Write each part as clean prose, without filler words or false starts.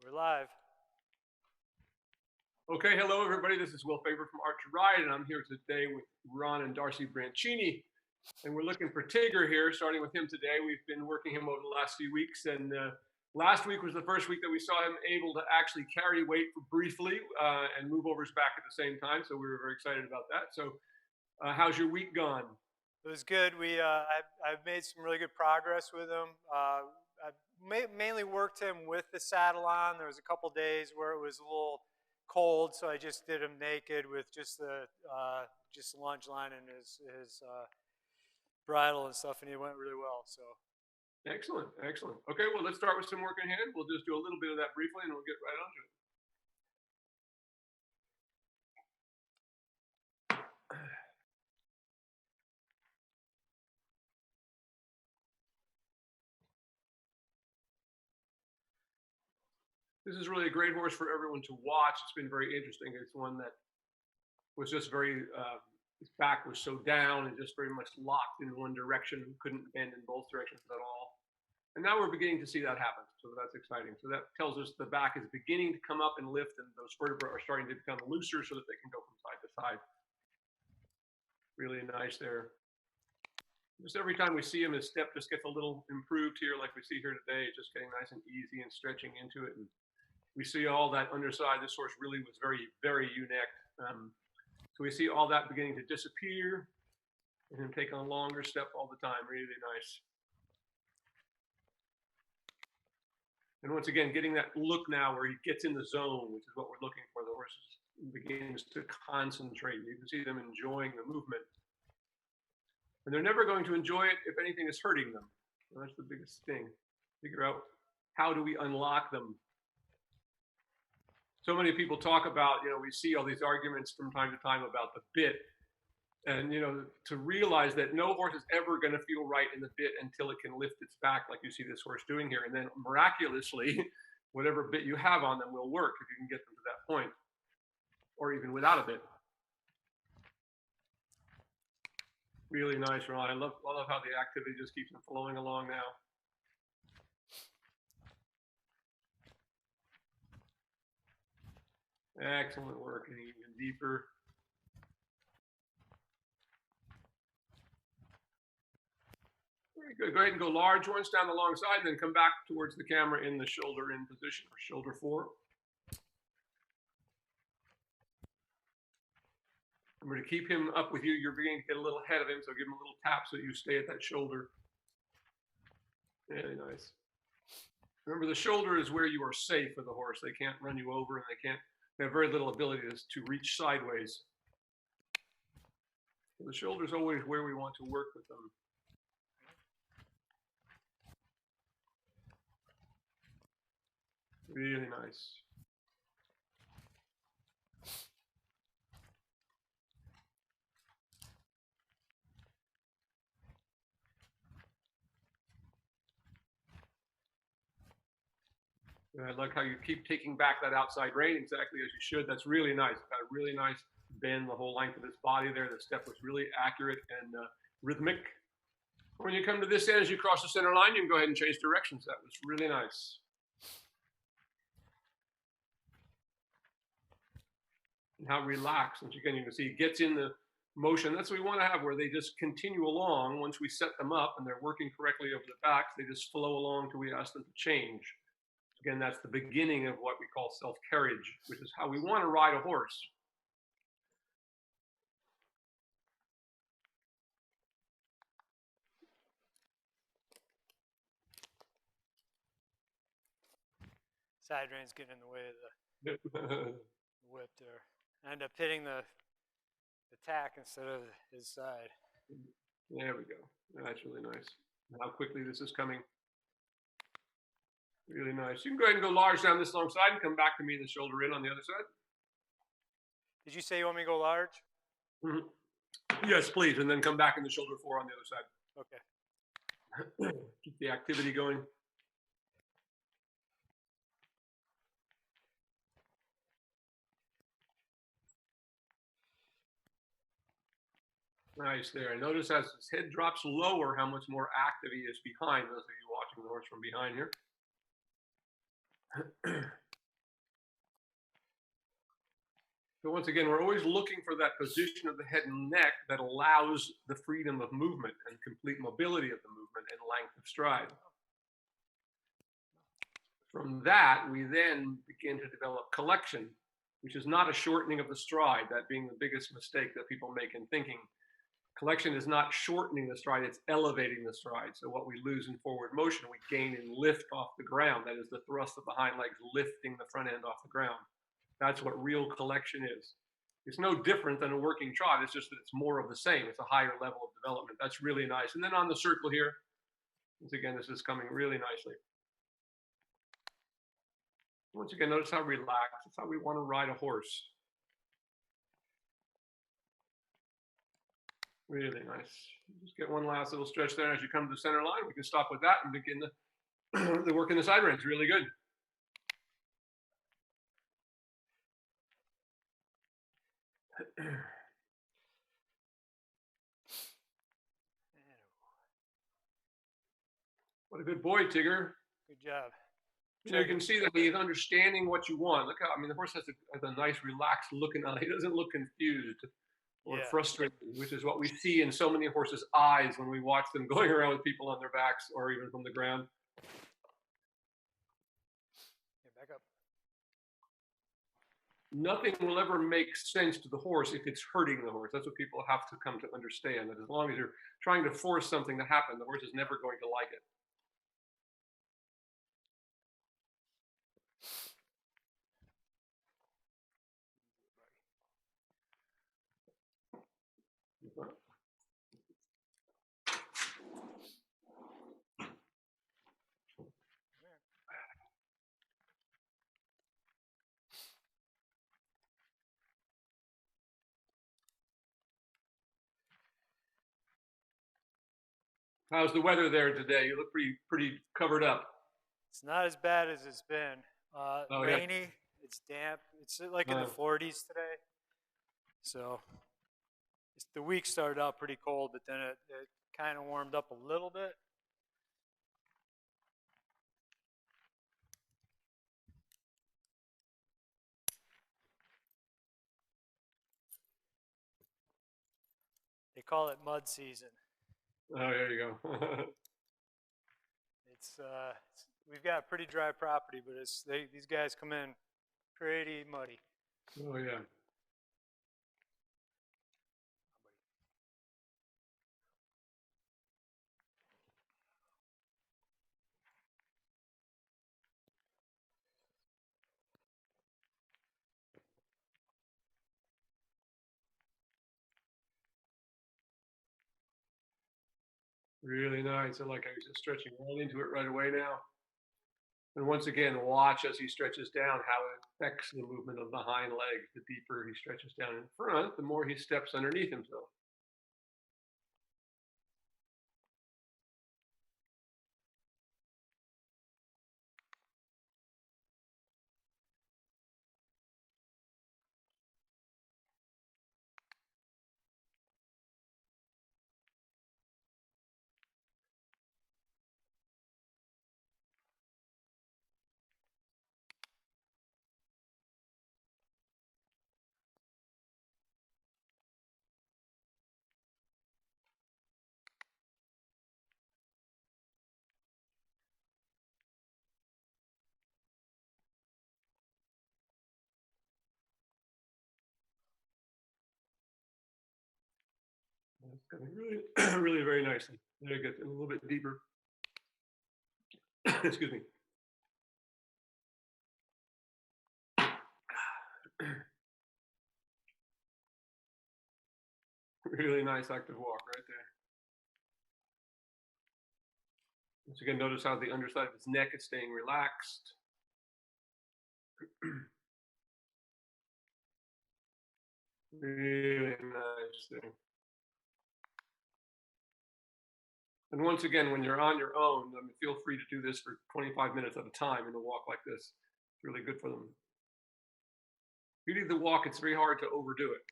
We're live. Okay, hello everybody. This is Will Faerber from Art2Ride, and I'm here today with Ron and Darcy Branchini, and we're looking for Tigger here, starting with him today. We've been working him over the last few weeks, and last week was the first week that we saw him able to actually carry weight briefly and move over his back at the same time, so we were very excited about that. So how's your week gone? It was good. I've made some really good progress with him. I mainly worked him with the saddle on. There was a couple days where it was a little cold, so I just did him naked with just the lunge line and his bridle and stuff, and he went really well. So excellent, excellent. Okay, well, let's start with some work in hand. We'll just do a little bit of that briefly, and we'll get right onto it. This is really a great horse for everyone to watch. It's been very interesting. It's one that was just very, his back was so down and just very much locked in one direction, couldn't bend in both directions at all. And now we're beginning to see that happen. So that's exciting. So that tells us the back is beginning to come up and lift, and those vertebrae are starting to become looser so that they can go from side to side. Really nice there. Just every time we see him, his step just gets a little improved here, like we see here today, just getting nice and easy and stretching into it. And we see all that underside. This horse really was very, very unique. So we see all that beginning to disappear and him take a longer step all the time. Really nice. And once again, getting that look now where he gets in the zone, which is what we're looking for. The horse begins to concentrate. You can see them enjoying the movement. And they're never going to enjoy it if anything is hurting them. So that's the biggest thing. Figure out, how do we unlock them? So many people talk about, we see all these arguments from time to time about the bit. And, to realize that no horse is ever going to feel right in the bit until it can lift its back, like you see this horse doing here. And then miraculously, whatever bit you have on them will work if you can get them to that point, or even without a bit. Really nice, Ron. I love how the activity just keeps them flowing along now. Excellent work, and even deeper. Very good. Go ahead and go large once down the long side, and then come back towards the camera in the shoulder in position, or shoulder 4. Remember to keep him up with you. You're beginning to get a little ahead of him, so give him a little tap so you stay at that shoulder. Very nice. Remember, the shoulder is where you are safe for the horse. They can't run you over, and they have very little ability to reach sideways. So the shoulder is always where we want to work with them. Really nice. I like how you keep taking back that outside rein exactly as you should. That's really nice. Got a really nice bend the whole length of his body there. The step was really accurate and rhythmic. When you come to this end, as you cross the center line, you can go ahead and change directions. That was really nice. And how relaxed. Once again, you can see he gets in the motion. That's what we want to have, where they just continue along. Once we set them up and they're working correctly over the backs, they just flow along till we ask them to change. Again, that's the beginning of what we call self-carriage, which is how we want to ride a horse. side reins getting in the way of the whip there. I end up hitting the tack instead of his side. There we go. That's really nice. How quickly this is coming. Really nice. You can go ahead and go large down this long side and come back to me in the shoulder in on the other side. Did you say you want me to go large? Mm-hmm. Yes, please. And then come back in the shoulder 4 on the other side. Okay. Keep the activity going. Nice there. And notice as his head drops lower, how much more active he is behind. Those of you watching the horse from behind here. So once again, we're always looking for that position of the head and neck that allows the freedom of movement and complete mobility of the movement and length of stride. From that, we then begin to develop collection, which is not a shortening of the stride, that being the biggest mistake that people make in thinking. Collection is not shortening the stride, it's elevating the stride. So what we lose in forward motion, we gain in lift off the ground. That is the thrust of the hind legs lifting the front end off the ground. That's what real collection is. It's no different than a working trot. It's just that it's more of the same. It's a higher level of development. That's really nice. And then on the circle here, once again, this is coming really nicely. Once again, notice how relaxed. That's how we want to ride a horse. Really nice. Just get one last little stretch there as you come to the center line. We can stop with that and begin the work in the side range. Really good. What a good boy, Tigger. Good job. You can see that he's understanding what you want. Look how, I mean, the horse has a nice, relaxed looking eye. He doesn't look confused or frustrated, which is what we see in so many horses' eyes when we watch them going around with people on their backs or even from the ground. Back up. Nothing will ever make sense to the horse if it's hurting the horse. That's what people have to come to understand, that as long as you're trying to force something to happen, the horse is never going to like it. How's the weather there today? You look pretty covered up. It's not as bad as it's been. Rainy, yeah. It's damp. It's like in the 40s today. So the week started out pretty cold, but then it kind of warmed up a little bit. They call it mud season. Oh, there you go. We've got pretty dry property, but these guys come in pretty muddy. Oh yeah. Really nice. I like how he's just stretching right into it right away now. And once again, watch as he stretches down how it affects the movement of the hind leg. The deeper he stretches down in front, the more he steps underneath himself. It's coming really, really very nicely. There you go, a little bit deeper. Excuse me. Really nice active walk right there. Once again, notice how the underside of his neck is staying relaxed. Really nice there. And once again, when you're on your own, feel free to do this for 25 minutes at a time in a walk like this. It's really good for them. Beauty of the walk, it's very hard to overdo it.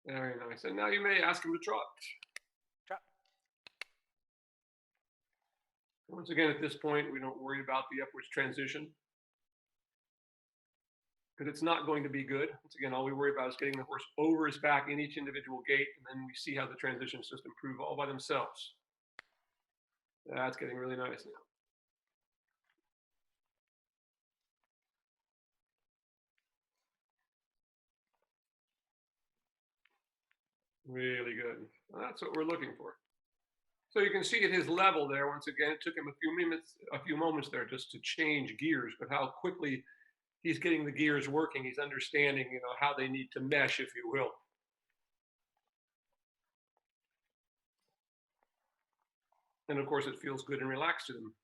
Very nice. And now you may ask him to trot. Trot. Once again, at this point, we don't worry about the upwards transition because it's not going to be good. Once again, all we worry about is getting the horse over his back in each individual gait, and then we see how the transitions just improve all by themselves. That's getting really nice now. Really good. That's what we're looking for. So you can see at his level there, once again, it took him a few moments there just to change gears, but how quickly he's getting the gears working. He's understanding, how they need to mesh, if you will. And of course, it feels good and relaxed to them.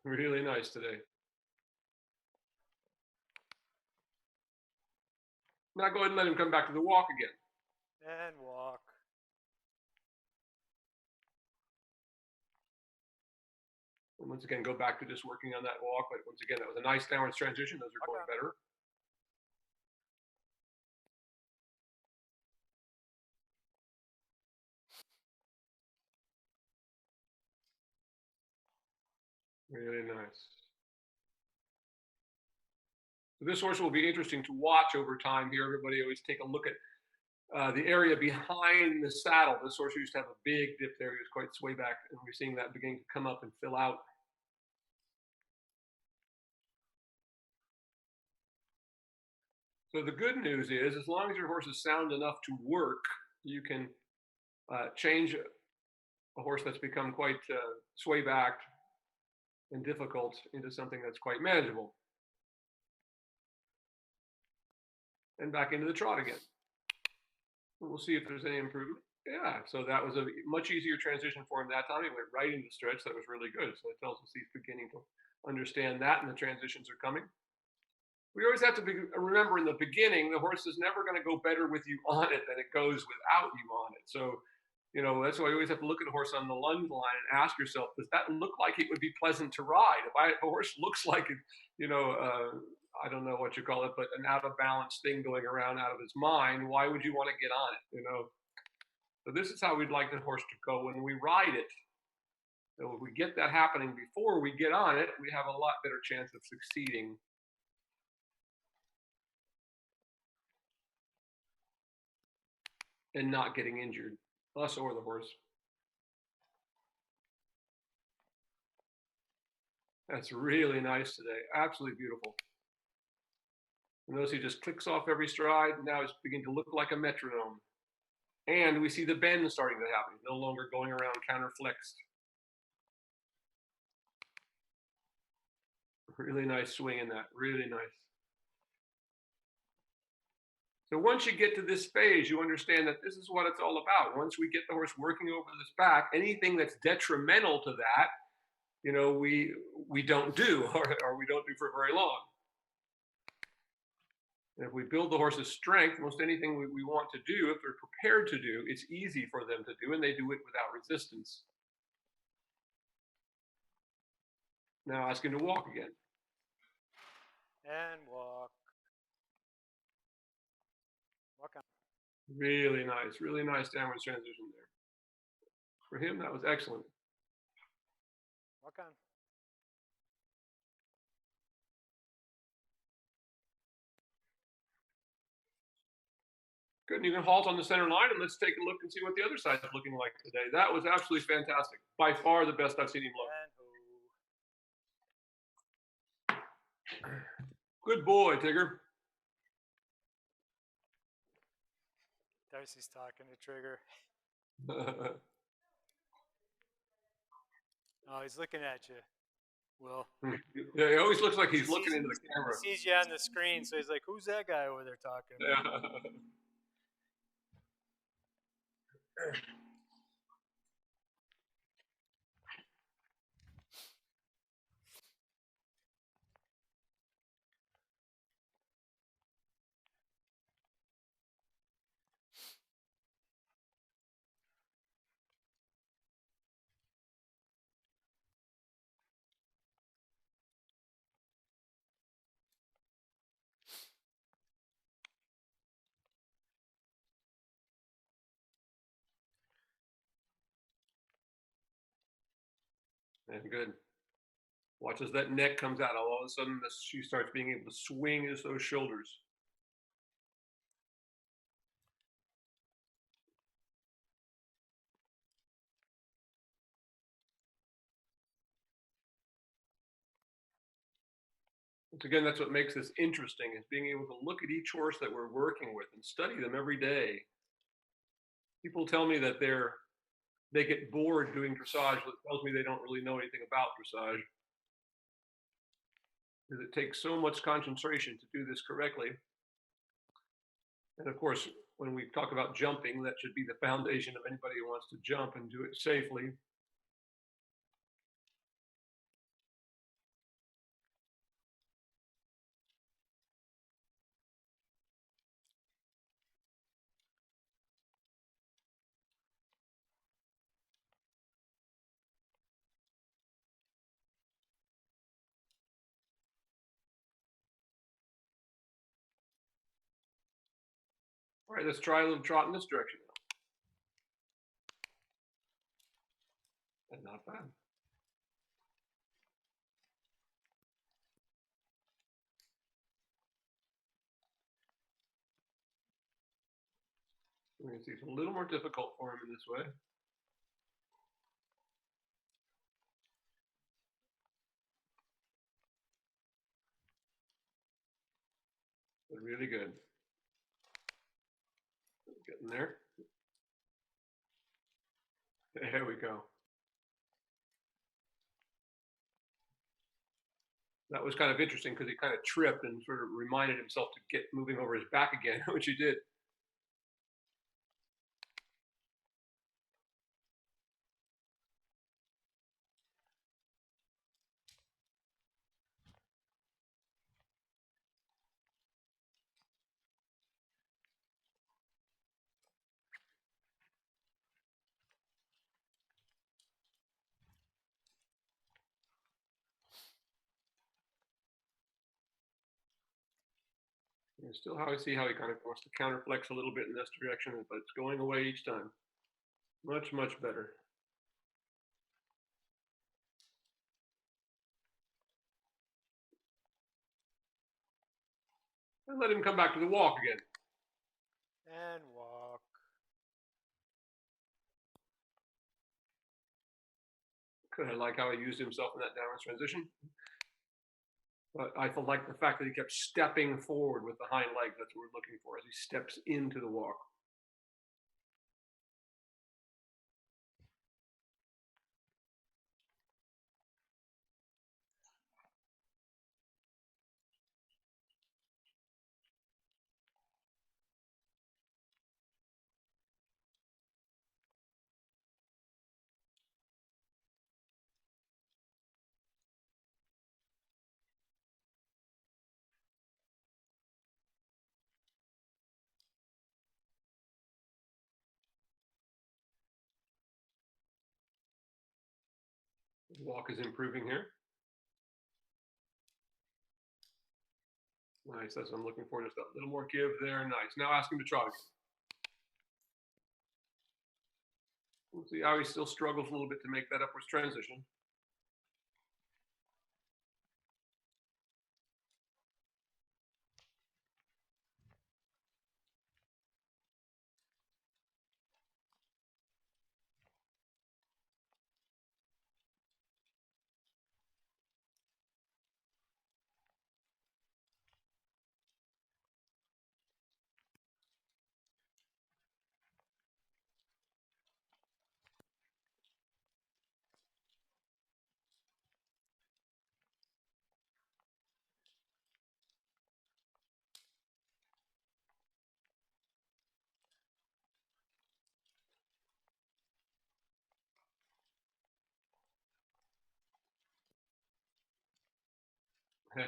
Really nice today. Now go ahead and let him come back to the walk again. And walk. And once again, go back to just working on that walk. But once again, that was a nice downwards transition. Those are going better. Really nice. So this horse will be interesting to watch over time here. Everybody always take a look at the area behind the saddle. This horse used to have a big dip there. He was quite sway back, and we're seeing that beginning to come up and fill out. So the good news is, as long as your horse is sound enough to work, you can change a horse that's become quite sway backed and difficult into something that's quite manageable. And back into the trot again. We'll see if there's any improvement. Yeah, so that was a much easier transition for him that time. He went right into stretch. That was really good. So it tells us he's beginning to understand that, and the transitions are coming. We always have to remember in the beginning, the horse is never going to go better with you on it than it goes without you on it. So, that's why you always have to look at a horse on the lunge line and ask yourself, does that look like it would be pleasant to ride? If a horse looks like it, I don't know what you call it, but an out of balance thing going around out of his mind, why would you want to get on it? So this is how we'd like the horse to go when we ride it. So if we get that happening before we get on it, we have a lot better chance of succeeding. And not getting injured, us or the horse. That's really nice today. Absolutely beautiful. And notice he just clicks off every stride. Now it's beginning to look like a metronome. And we see the bend starting to happen. No longer going around counterflexed. Really nice swing in that. Really nice. So once you get to this phase, you understand that this is what it's all about. Once we get the horse working over this back, anything that's detrimental to that, we don't do, or we don't do for very long. And if we build the horse's strength, most anything we want to do, if they're prepared to do, it's easy for them to do, and they do it without resistance. Now ask him to walk again. And walk. Walk on. Really nice downward transition there. For him, that was excellent. Walk on. Good, and you can halt on the center line, and let's take a look and see what the other side is looking like today. That was absolutely fantastic. By far the best I've seen him look. Good boy, Tigger. Darcy's talking to Trigger. Oh, he's looking at you. Will. Yeah, he always looks like he's looking into the camera. He sees you on the screen, so he's like, who's that guy over there talking about? Yeah. And good. Watch as that neck comes out. All of a sudden, she starts being able to swing as those shoulders. Once again, that's what makes this interesting, is being able to look at each horse that we're working with and study them every day. People tell me that they get bored doing dressage. That tells me they don't really know anything about dressage, because it takes so much concentration to do this correctly. And of course, when we talk about jumping, that should be the foundation of anybody who wants to jump and do it safely. All right, let's try a little trot in this direction now. And not bad. We can see it's a little more difficult for him in this way. But really good. Getting there. There we go. That was kind of interesting because he kind of tripped and sort of reminded himself to get moving over his back again, which he did. And still how I see how he kind of wants to counterflex a little bit in this direction, but it's going away each time. Much, much better. And let him come back to the walk again. And walk. I like how he used himself in that downward transition. But I like the fact that he kept stepping forward with the hind legs. That's what we're looking for as he steps into the walk. The walk is improving here. Nice, that's what I'm looking for. Just a little more give there. Nice. Now ask him to trot again. We'll see how he still struggles a little bit to make that upwards transition.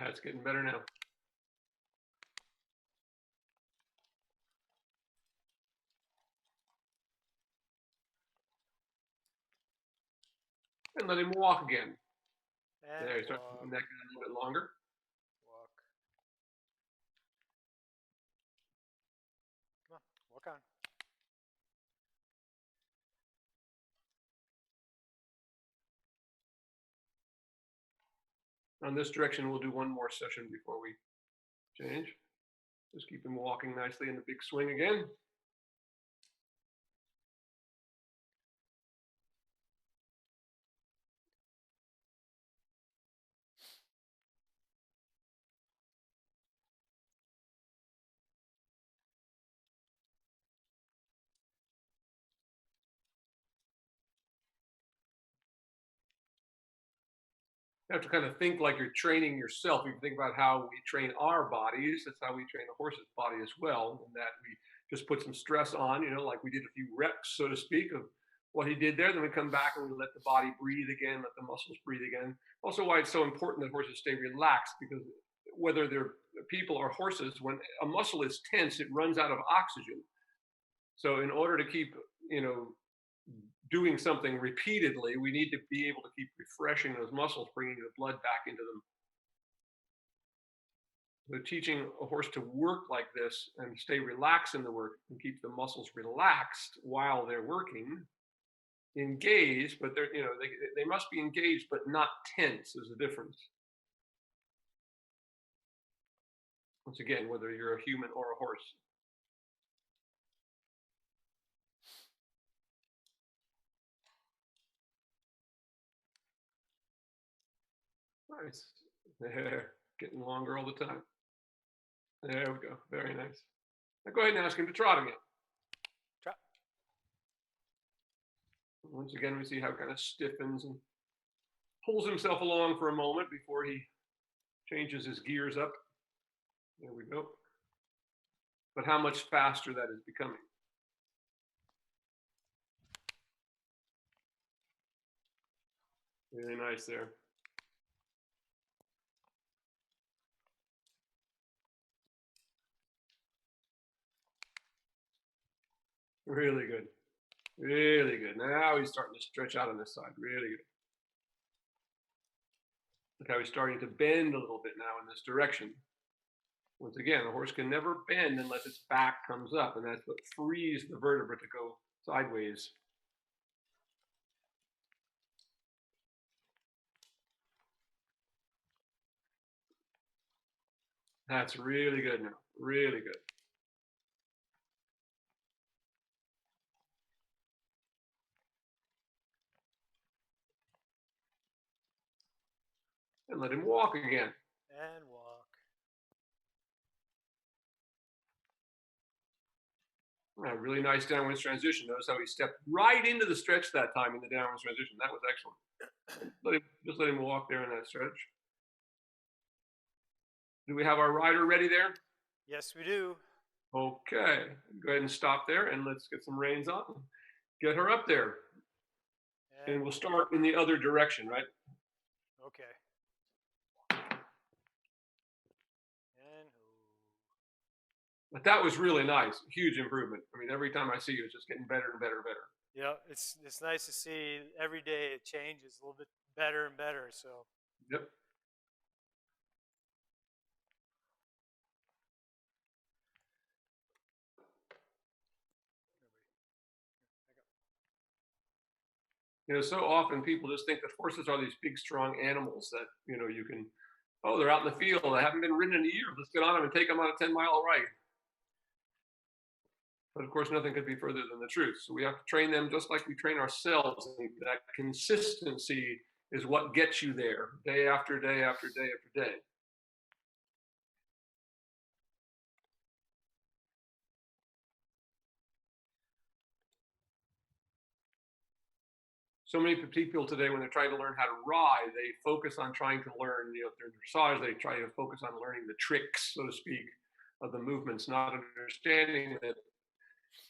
It's getting better now. And let him walk again. And There, he starts walk. neck a little bit longer. Walk. Come on, walk on. On this direction, we'll do one more session before we change. Just keep him walking nicely in the big swing again. You have to kind of think like you're training yourself. If you think about how we train our bodies, that's how we train a horse's body as well. And that we just put some stress on, like we did a few reps, so to speak, of what he did there. Then we come back and we let the body breathe again, let the muscles breathe again. Also, why it's so important that horses stay relaxed, because whether they're people or horses, when a muscle is tense, it runs out of oxygen. So in order to keep, doing something repeatedly, we need to be able to keep refreshing those muscles, bringing the blood back into them. So teaching a horse to work like this and stay relaxed in the work and keep the muscles relaxed while they're working, engaged, but they're, they must be engaged but not tense is the difference. Once again, whether you're a human or a horse. Nice. There, getting longer all the time. There we go. Very nice. Now go ahead and ask him to trot again. Trot. Once again, we see how it kind of stiffens and pulls himself along for a moment before he changes his gears up. There we go. But how much faster that is becoming. Very nice there. Really good. Really good. Now he's starting to stretch out on this side. Really good. Look how he's starting to bend a little bit now in this direction. Once again, a horse can never bend unless its back comes up, and that's what frees the vertebra to go sideways. That's really good now. Really good. And let him walk again. And walk. A really nice downwards transition. Notice how he stepped right into the stretch that time in the downwards transition. That was excellent. Just let him walk there in that stretch. Do we have our rider ready there? Yes, we do. Okay. Go ahead and stop there and let's get some reins on. Get her up there. And we'll start in the other direction, right? Okay. But that was really nice. Huge improvement. I mean, every time I see you, it's just getting better and better and better. Yeah, it's nice to see every day it changes a little bit better and better. So. Yep. So often people just think that horses are these big, strong animals that, you can, they're out in the field. They haven't been ridden in a year. Let's get on them and take them on a 10-mile ride. But of course, nothing could be further than the truth. So we have to train them just like we train ourselves. And that consistency is what gets you there day after day after day after day. So many people today, when they're trying to learn how to ride, they focus on trying to learn, if they're in dressage, they try to focus on learning the tricks, so to speak, of the movements, not understanding that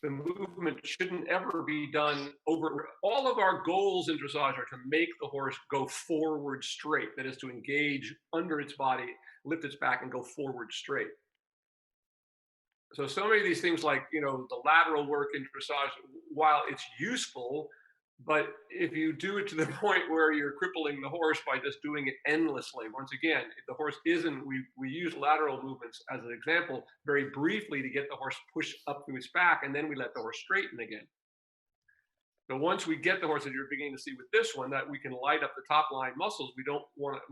the movement shouldn't ever be done over. All of our goals in dressage are to make the horse go forward straight. That is to engage under its body, lift its back, and go forward straight. So many of these things like, the lateral work in dressage, while it's useful, but if you do it to the point where you're crippling the horse by just doing it endlessly, once again, if the horse isn't, we use lateral movements as an example very briefly to get the horse pushed up to its back, and then we let the horse straighten again. So once we get the horse, as you're beginning to see with this one, that we can light up the top line muscles, we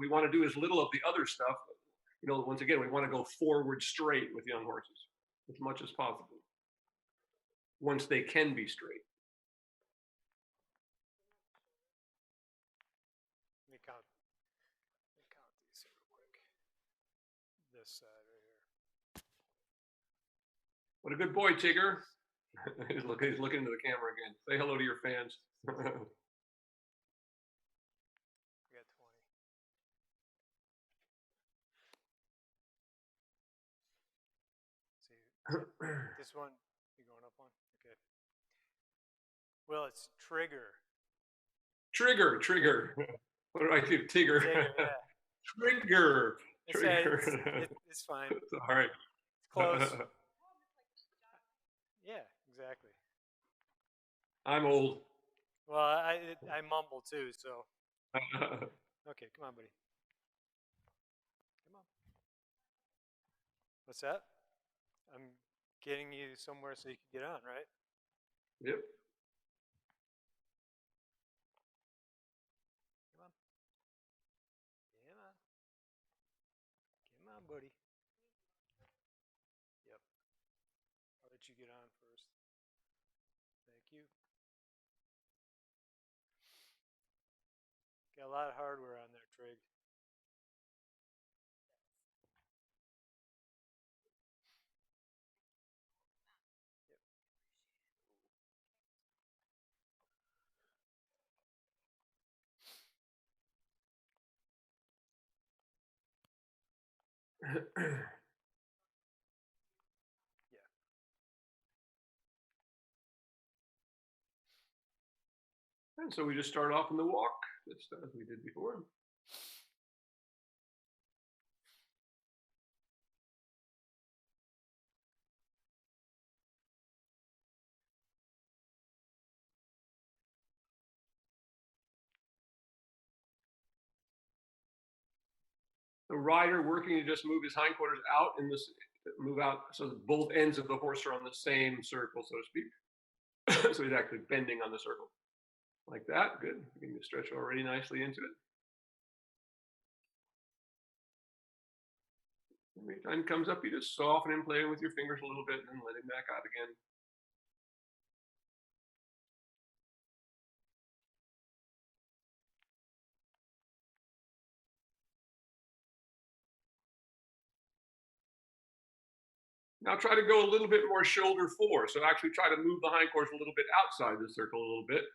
want to do as little of the other stuff. You know, once again, we want to go forward straight with young horses as much as possible once they can be straight. Let me count these here real quick. This side right here. What a good boy, Tigger. He's looking into the camera again. Say hello to your fans. We got 20. See, this one, you going up one? Okay. Well, it's Trigger. Trigger. What do I do? Tigger. Trigger, yeah. Trigger. It's fine. It's all right. It's close. Yeah, exactly. I'm old. Well, I mumble too, so. Okay, come on, buddy. Come on. What's that? I'm getting you somewhere so you can get on, right? Yep. Come on. Come on, buddy. Yep. I'll let you get on first. Thank you. Got a lot of hardware on there, Trig. Yeah. And so we just start off in the walk, just as we did before. The rider working to just move his hindquarters out in this, move out so that both ends of the horse are on the same circle, so to speak. So he's actually bending on the circle. Like that, good. Beginning to stretch already nicely into it. Every time he comes up, you just soften him, play with your fingers a little bit, and then let him back out again. Now try to go a little bit more shoulder forward. So actually try to move the hindquarters a little bit outside the circle a little bit.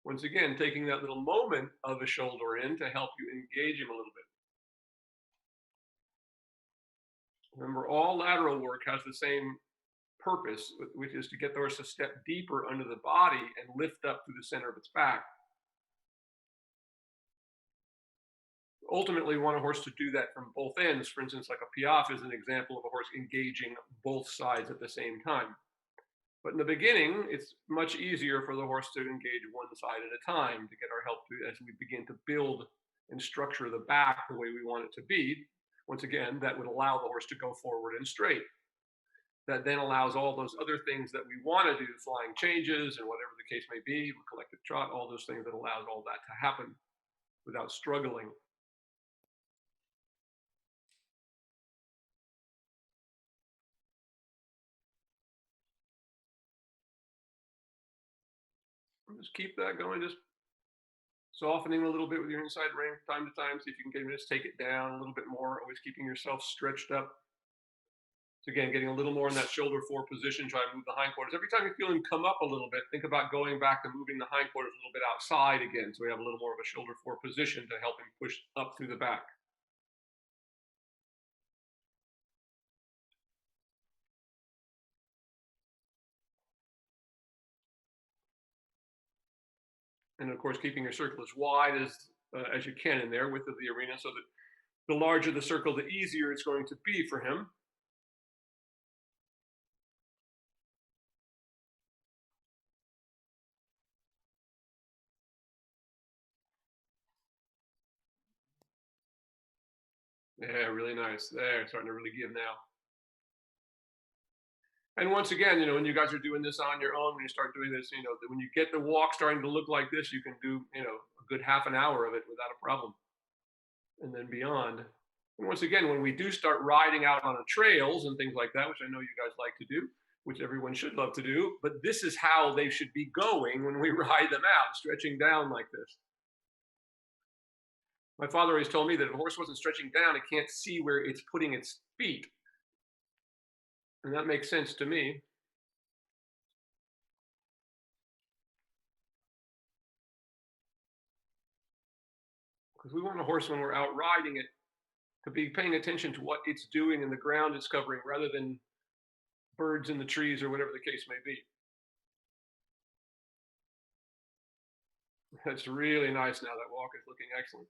Once again, taking that little moment of a shoulder in to help you engage him a little bit. Remember, all lateral work has the same purpose, which is to get the horse to step deeper under the body and lift up through the center of its back. Ultimately, we want a horse to do that from both ends. For instance, like a piaffe is an example of a horse engaging both sides at the same time. But in the beginning, it's much easier for the horse to engage one side at a time to get our help to, as we begin to build and structure the back the way we want it to be. Once again, that would allow the horse to go forward and straight. That then allows all those other things that we want to do, flying changes and whatever the case may be, collective trot, all those things that allows all that to happen without struggling. Just keep that going, just softening a little bit with your inside rein time to time. See if you can just take it down a little bit more, always keeping yourself stretched up. So again, getting a little more in that shoulder forward position, try to move the hindquarters. Every time you feel him come up a little bit, think about going back and moving the hindquarters a little bit outside again. So we have a little more of a shoulder forward position to help him push up through the back. And of course, keeping your circle as wide as you can in there, width of the arena, so that the larger the circle, the easier it's going to be for him. Yeah, really nice. There, starting to really give now. And once again, when you guys are doing this on your own, when you start doing this, when you get the walk starting to look like this, you can do, a good half an hour of it without a problem, and then beyond. And once again, when we do start riding out on the trails and things like that, which I know you guys like to do, which everyone should love to do, but this is how they should be going when we ride them out, stretching down like this. My father always told me that if a horse wasn't stretching down, it can't see where it's putting its feet. And that makes sense to me. Because we want a horse, when we're out riding it, to be paying attention to what it's doing and the ground it's covering rather than birds in the trees or whatever the case may be. That's really nice now. That walk is looking excellent.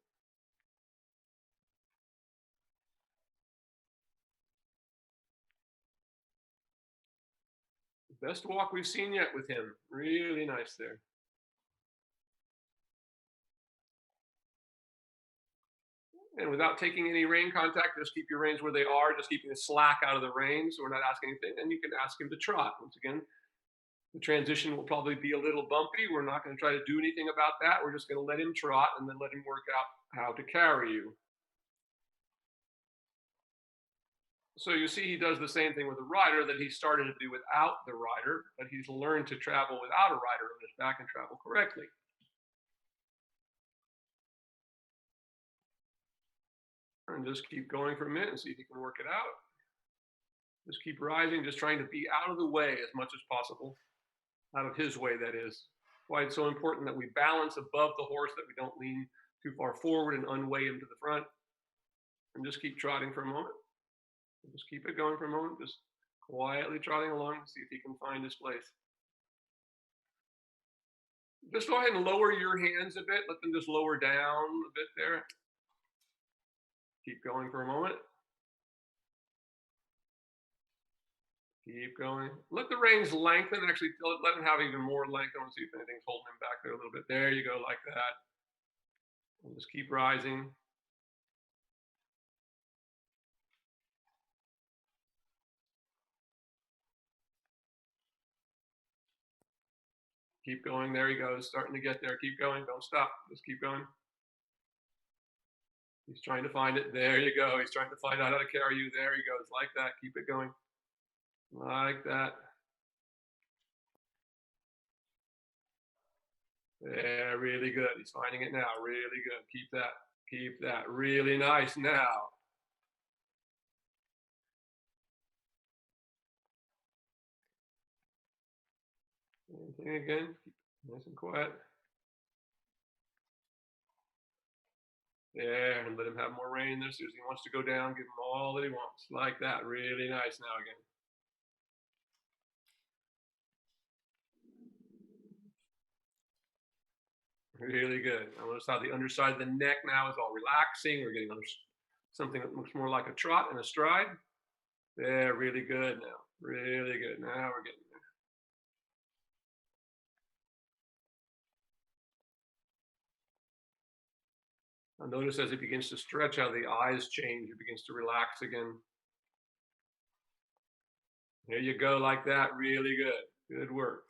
Best walk we've seen yet with him. Really nice there. And without taking any rein contact, just keep your reins where they are, just keeping the slack out of the reins so we're not asking anything. And you can ask him to trot. Once again, the transition will probably be a little bumpy. We're not going to try to do anything about that. We're just going to let him trot and then let him work out how to carry you. So you see he does the same thing with the rider that he started to do without the rider, but he's learned to travel without a rider on his back and travel correctly. And just keep going for a minute and see if you can work it out. Just keep rising, just trying to be out of the way as much as possible. Out of his way, that is. Why it's so important that we balance above the horse, that we don't lean too far forward and unweigh him to the front. And just keep trotting for a moment. Just keep it going for a moment. Just quietly trotting along, see if he can find his place. Just go ahead and lower your hands a bit. Let them just lower down a bit there. Keep going for a moment. Keep going. Let the reins lengthen. Actually, let them have even more length. I want to see if anything's holding him back there a little bit. There you go, like that. And just keep rising. Keep going. There he goes. Starting to get there. Keep going. Don't stop. Just keep going. He's trying to find it. There you go. He's trying to find out how to carry you. There he goes. Like that. Keep it going. Like that. Yeah, really good. He's finding it now. Really good. Keep that. Keep that. Really nice now. Anything again. Keep nice and quiet. There, and let him have more rein there. As soon as he wants to go down, give him all that he wants. Like that. Really nice now again. Really good. I notice how the underside of the neck now is all relaxing. We're getting something that looks more like a trot and a stride. There, really good now. Really good. Now we're getting there. Now notice as it begins to stretch how the eyes change. It begins to relax again. There you go, like that. Really good. Good work.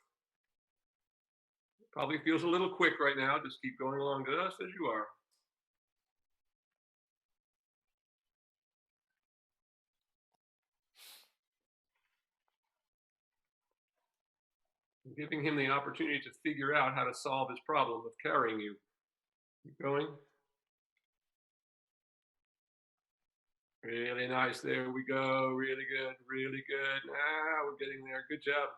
Probably feels a little quick right now. Just keep going along just as you are. Giving him the opportunity to figure out how to solve his problem of carrying you. Keep going. Really nice. There we go. Really good. Really good. Now we're getting there. Good job.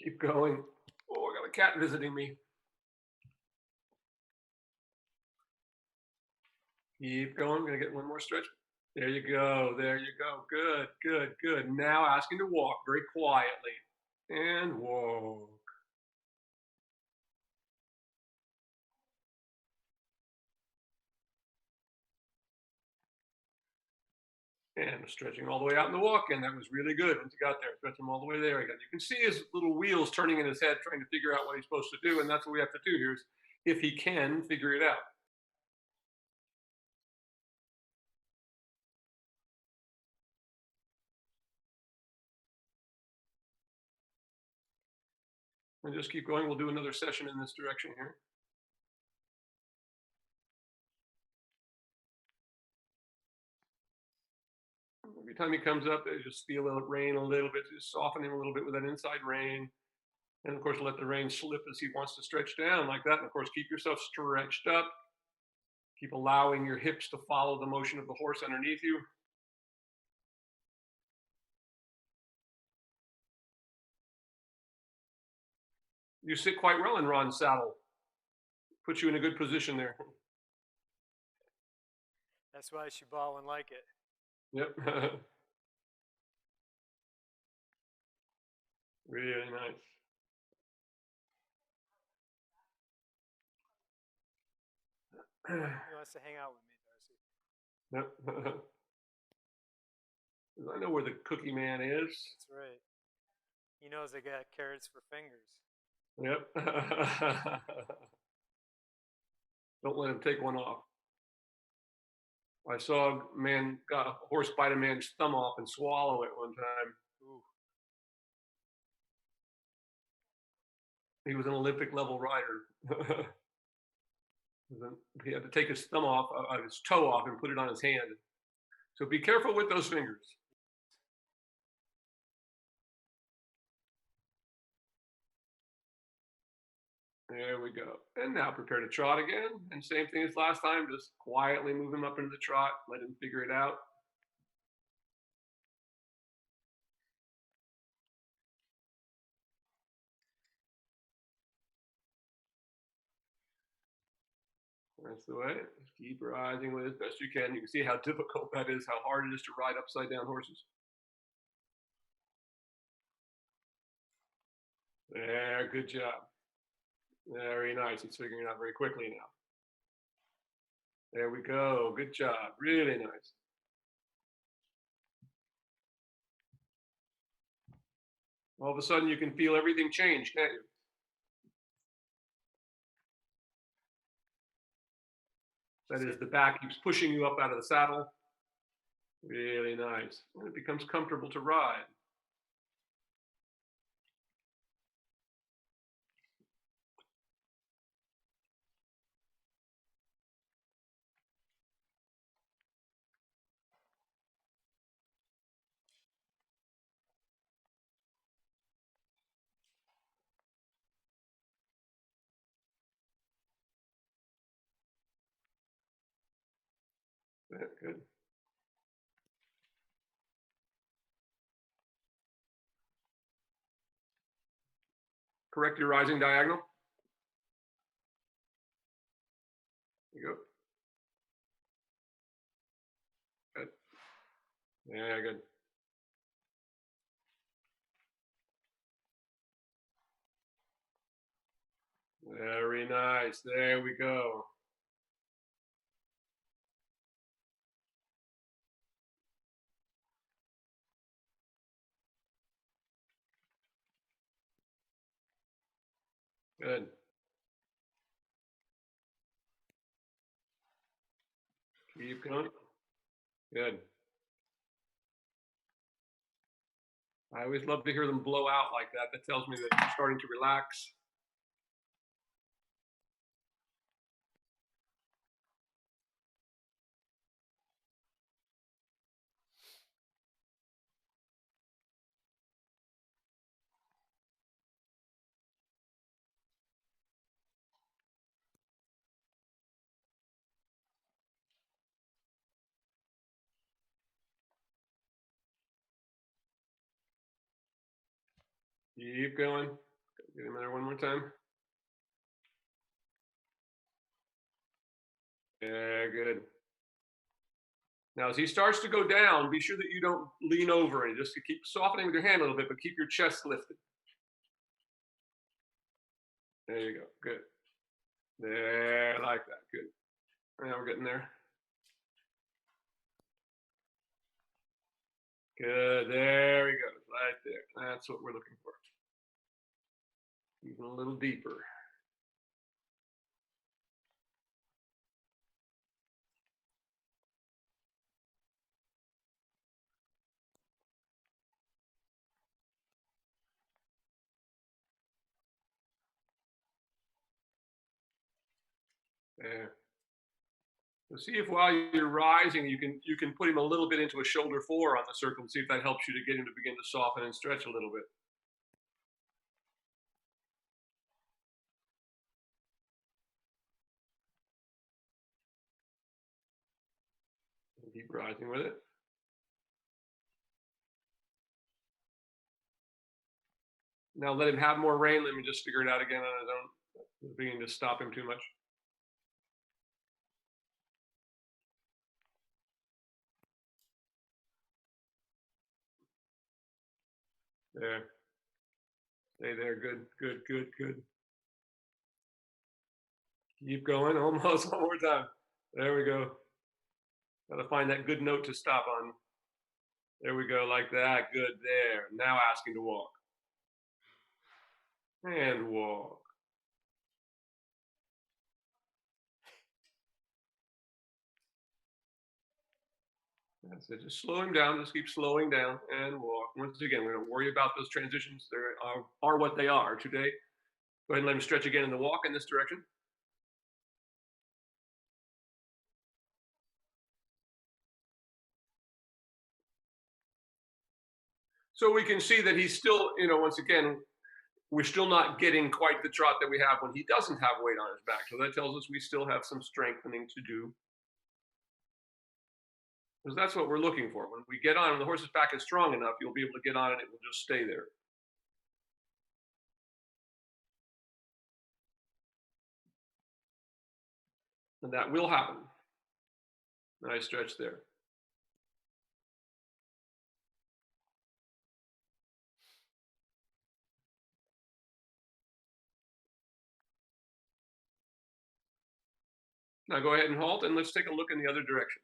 Keep going. Oh, I got a cat visiting me. Keep going. I'm going to get one more stretch. There you go. There you go. Good, good, good. Now asking to walk very quietly. And walk. And stretching all the way out in the walk-in. That was really good once he got there. Stretch him all the way there again. You can see his little wheels turning in his head, trying to figure out what he's supposed to do, and that's what we have to do here is if he can figure it out. And just keep going. We'll do another session in this direction here. Every time he comes up, just feel it rain a little bit, just soften him a little bit with that inside rein. And of course, let the rein slip as he wants to stretch down like that. And of course, keep yourself stretched up. Keep allowing your hips to follow the motion of the horse underneath you. You sit quite well in Ron's saddle. Puts you in a good position there. That's why she bought one like it. Yep. Really nice. He wants to hang out with me, Darcy. Yep. I know where the cookie man is. That's right. He knows I got carrots for fingers. Yep. Don't let him take one off. I saw a man got a horse bite a man's thumb off and swallow it one time. Ooh. He was an Olympic level rider. He had to take his thumb off, his toe off, and put it on his hand. So be careful with those fingers. There we go. And now prepare to trot again. And same thing as last time, just quietly move him up into the trot, let him figure it out. That's the way. Just keep rising with as best you can. You can see how difficult that is, how hard it is to ride upside down horses. There, good job. Very nice. He's figuring it out very quickly now. There we go. Good job. Really nice. All of a sudden, you can feel everything change, can't you? That is, the back keeps pushing you up out of the saddle. Really nice. And it becomes comfortable to ride. Yeah, good. Correct your rising diagonal. There you go. Good. Yeah, good. Very nice. There we go. Good. Keep going. Good. I always love to hear them blow out like that. That tells me that you're starting to relax. Keep going. Get him there one more time. Yeah, good. Now, as he starts to go down, be sure that you don't lean over and just keep softening with your hand a little bit, but keep your chest lifted. There you go. Good. There, like that. Good. Now we're getting there. Good. There he goes. Right there. That's what we're looking for. Even a little deeper. There. So see if while you're rising, you can put him a little bit into a shoulder four on the circle and see if that helps you to get him to begin to soften and stretch a little bit. And keep rising with it. Now let him have more rein. Let me just figure it out again on his own. Beginning to stop him too much. There. Stay there. Good, good, good, good. Keep going. Almost one more time. There we go. Got to find that good note to stop on. There we go, like that. Good. There. Now asking to walk. And walk. That's it. Just slow him down. Just keep slowing down and walk. Once again, we don't worry about those transitions. They are what they are today. Go ahead and let him stretch again in the walk in this direction. So we can see that he's still, once again, we're still not getting quite the trot that we have when he doesn't have weight on his back. So that tells us we still have some strengthening to do. Because that's what we're looking for. When we get on, and the horse's back is strong enough, you'll be able to get on and it will just stay there. And that will happen. Nice stretch there. Now go ahead and halt and let's take a look in the other direction.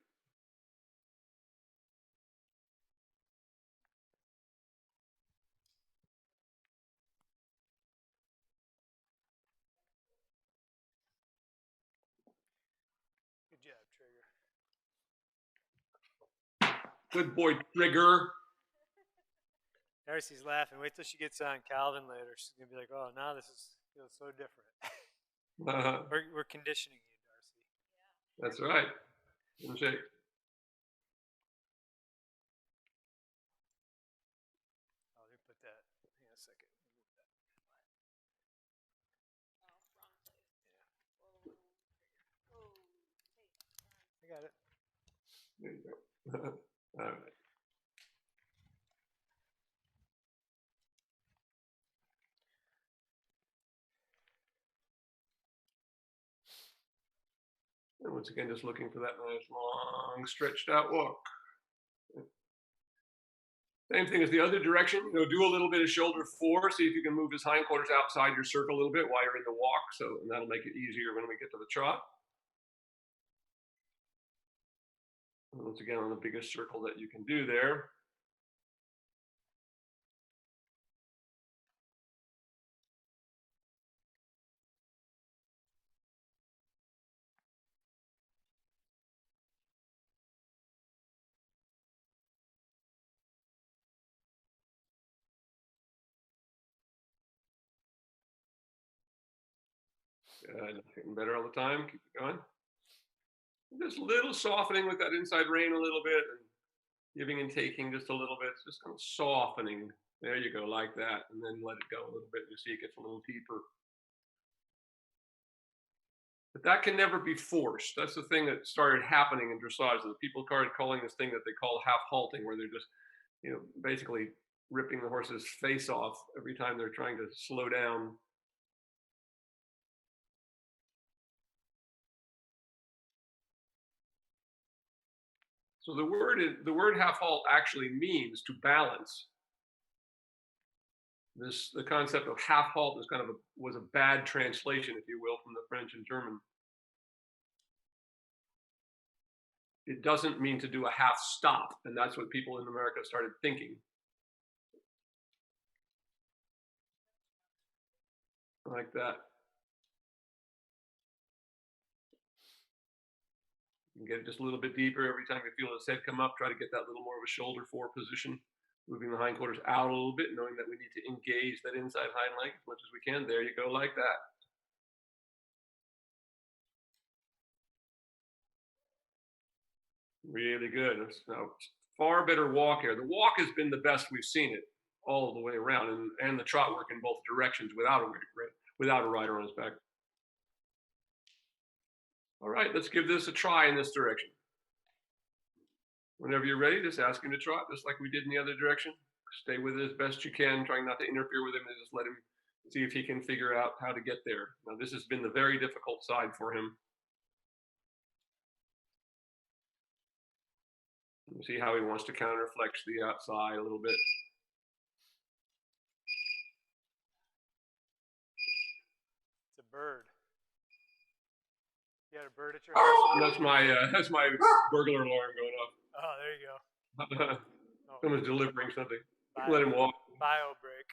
Good job, Trigger. Good boy, Trigger. Darcy's laughing. Wait till she gets on Calvin later. She's gonna be like, "Oh, now this feels so different." We're conditioning you, Darcy. That's right. And shake. Oh, let me put that. Hang on a second. I got it. There you go. All right. And once again, just looking for that nice long stretched out walk. Same thing as the other direction. Do a little bit of shoulder four. See if you can move his hindquarters outside your circle a little bit while you're in the walk. And that'll make it easier when we get to the trot. And once again, on the biggest circle that you can do there. Getting better all the time. Keep it going. Just a little softening with that inside rein a little bit, and giving and taking just a little bit. It's just kind of softening. There you go, like that, and then let it go a little bit. You see it gets a little deeper. But that can never be forced. That's the thing that started happening in dressage. The people started calling this thing that they call half halting, where they're just, basically ripping the horse's face off every time they're trying to slow down. So the word half halt actually means to balance. The concept of half halt is was a bad translation, if you will, from the French and German. it doesn't mean to do a half stop. And that's what people in America started thinking. Like that. You can get it just a little bit deeper every time you feel his head come up. Try to get that little more of a shoulder fore position. Moving the hindquarters out a little bit, knowing that we need to engage that inside hind leg as much as we can. There you go, like that. Really good. It's now far better walk here. The walk has been the best we've seen it all the way around, and the trot work in both directions without a rider on his back. All right, let's give this a try in this direction. Whenever you're ready, just ask him to trot, just like we did in the other direction. Stay with it as best you can, trying not to interfere with him, and just let him see if he can figure out how to get there. Now, this has been the very difficult side for him. You see how he wants to counterflex the outside a little bit. It's a bird. You got a bird at your house? That's my burglar alarm going off. Oh, there you go. Someone's delivering something. Let him walk. Bio break.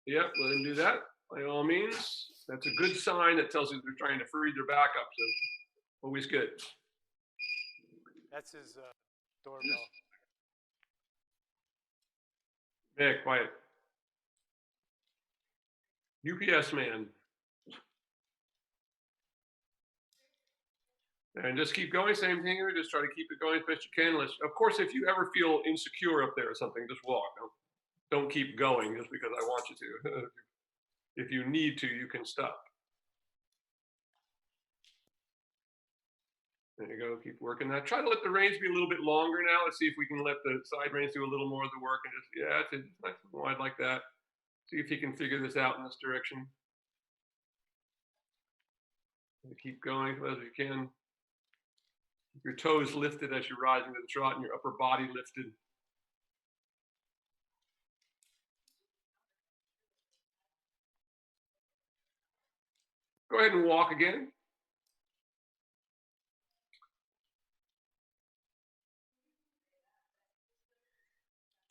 Yep, let him do that by all means. That's a good sign that tells you they're trying to free their back up. So always good. That's his doorbell. Yeah, quiet. UPS man. And just keep going, same thing here. Just try to keep it going as best you can. Of course, if you ever feel insecure up there or something, just walk. Don't keep going just because I want you to. If you need to, you can stop. There you go. Keep working that. Try to let the reins be a little bit longer now. Let's see if we can let the side reins do a little more of the work. And just, yeah, it's nice and wide like that. See if he can figure this out in this direction. And keep going as well as you can. Keep your toes lifted as you rise into the trot and your upper body lifted. Go ahead and walk again.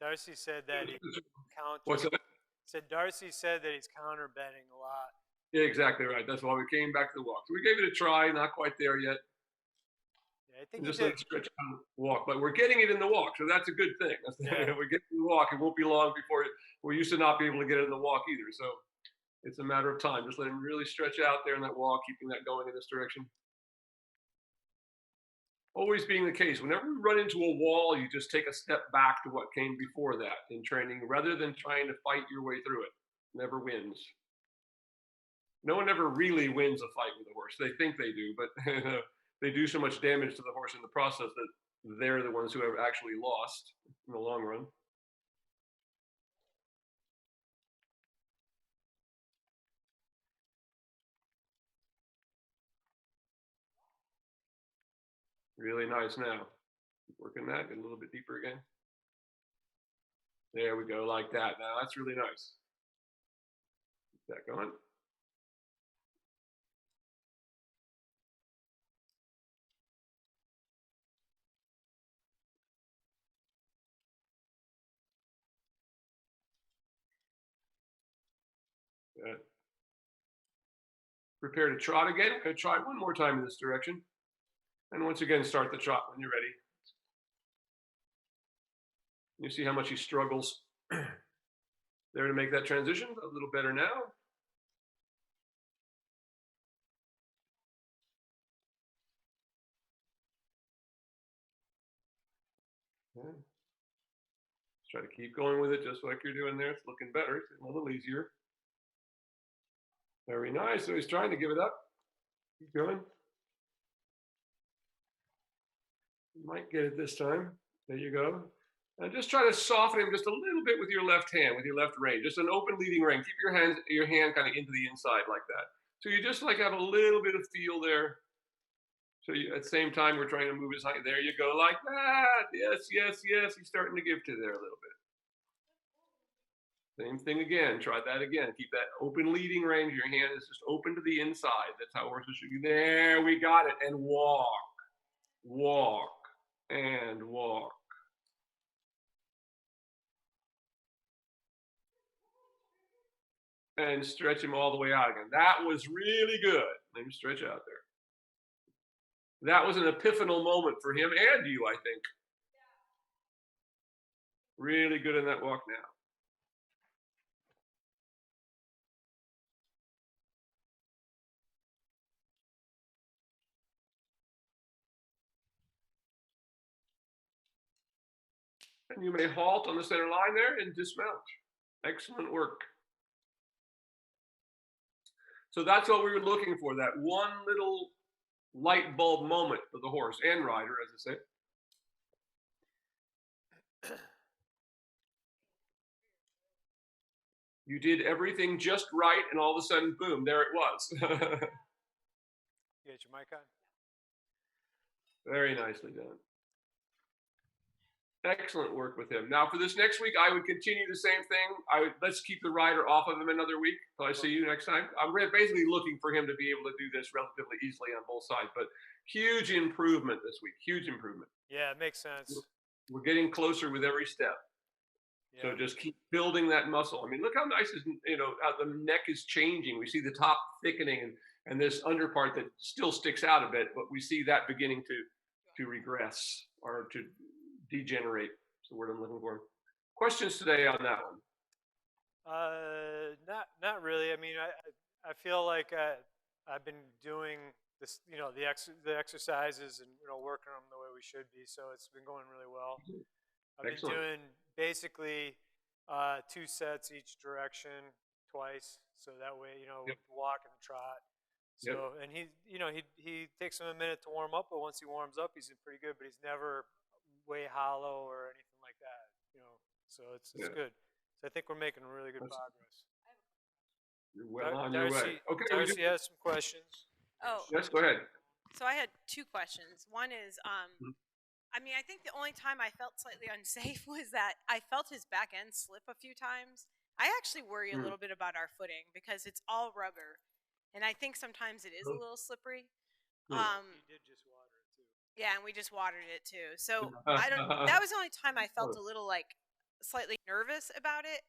Darcy said that he What's that? Darcy said that he's counterbending a lot. Yeah, exactly right. That's why we came back to the walk. So we gave it a try, not quite there yet. Yeah, I think just let it stretch out and walk, but we're getting it in the walk, so that's a good thing. Yeah. We're getting the walk. It won't be long before we used to not be able to get it in the walk either. So it's a matter of time. Just let him really stretch out there in that walk, keeping that going in this direction. Always being the case, whenever we run into a wall, you just take a step back to what came before that in training, rather than trying to fight your way through it. Never wins. No one ever really wins a fight with a horse. They think they do, but they do so much damage to the horse in the process that they're the ones who have actually lost in the long run. Really nice now. Keep working that, get a little bit deeper again. There we go, like that. Now that's really nice. Keep that going. Good. Prepare to trot again. I'm going to try one more time in this direction. And once again, start the trot when you're ready. You see how much he struggles there to make that transition. A little better now. Yeah. Let's try to keep going with it just like you're doing there. It's looking better. It's a little easier. Very nice. So he's trying to give it up. Keep going. You might get it this time. There you go. And just try to soften him just a little bit with your left hand, with your left rein. Just an open leading rein. Keep your hand kind of into the inside like that. So you just like have a little bit of feel there. So at the same time, we're trying to move his height. There you go, like that. Yes, yes, yes. He's starting to give to there a little bit. Same thing again. Try that again. Keep that open leading range. Your hand is just open to the inside. That's how horses should be. There, we got it. And walk. Walk. and walk. And stretch him all the way out again. That was really good. Let him stretch out there. That was an epiphanal moment for him and you, I think. Really good in that walk now. And you may halt on the center line there and dismount. Excellent work. So that's what we were looking for, that one little light bulb moment for the horse and rider, as I say. You did everything just right, and all of a sudden, boom, there it was. You got your mic on? Very nicely done. Excellent work with him. Now, for this next week, I would continue the same thing. Let's keep the rider off of him another week until I see you next time. I'm basically looking for him to be able to do this relatively easily on both sides, but huge improvement this week. Huge improvement. Yeah, it makes sense. We're getting closer with every step. Yeah. So just keep building that muscle. I mean, look how nice how the neck is changing. We see the top thickening and this under part that still sticks out a bit, but we see that beginning to regress or to degenerate. That's the word I'm looking for. Questions today on that one? Not really. I mean, I feel like I've been doing this, the exercises and working them the way we should be. So it's been going really well. I've been doing basically 2 sets each direction twice, so that way with the walk and the trot. So and he takes him a minute to warm up, but once he warms up, he's pretty good. But he's never way hollow or anything like that. So it's good. So I think we're making really good progress. You're well on your way. Okay, Darcy has some questions. Oh, yes, go ahead. So I had 2 questions. One is, I mean, I think the only time I felt slightly unsafe was that I felt his back end slip a few times. I actually worry a little bit about our footing because it's all rubber, and I think sometimes it is a little slippery. He did just water it too. Yeah, and we just watered it too. So that was the only time I felt a little slightly nervous about it.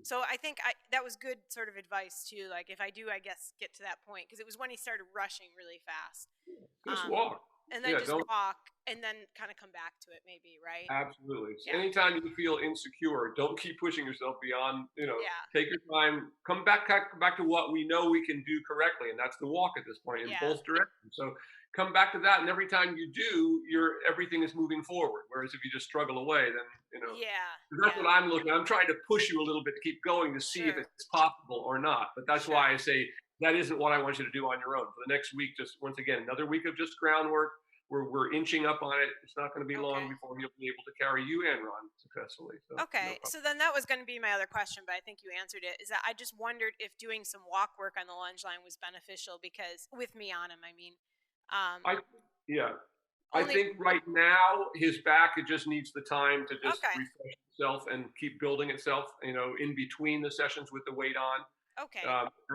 So I think that was good sort of advice too. Like if I do, I guess, get to that point, because it was when he started rushing really fast. Just walk. And then just walk and then kind of come back to it maybe, right? Absolutely. So anytime you feel insecure, don't keep pushing yourself beyond, take your time, come back to what we know we can do correctly. And that's the walk at this point in both directions. So come back to that. And every time you do, everything is moving forward. Whereas if you just struggle away, then, that's what I'm looking at. I'm trying to push you a little bit to keep going to see if it's possible or not. But that's why I say that isn't what I want you to do on your own. For the next week, just once again, another week of just groundwork. We're inching up on it. It's not going to be long before he'll be able to carry you and Ron successfully. So, so then that was going to be my other question, but I think you answered it. Is that I just wondered if doing some walk work on the lunge line was beneficial, because with me on him, I mean. I think right now his back, it just needs the time to just refresh itself and keep building itself, in between the sessions with the weight on.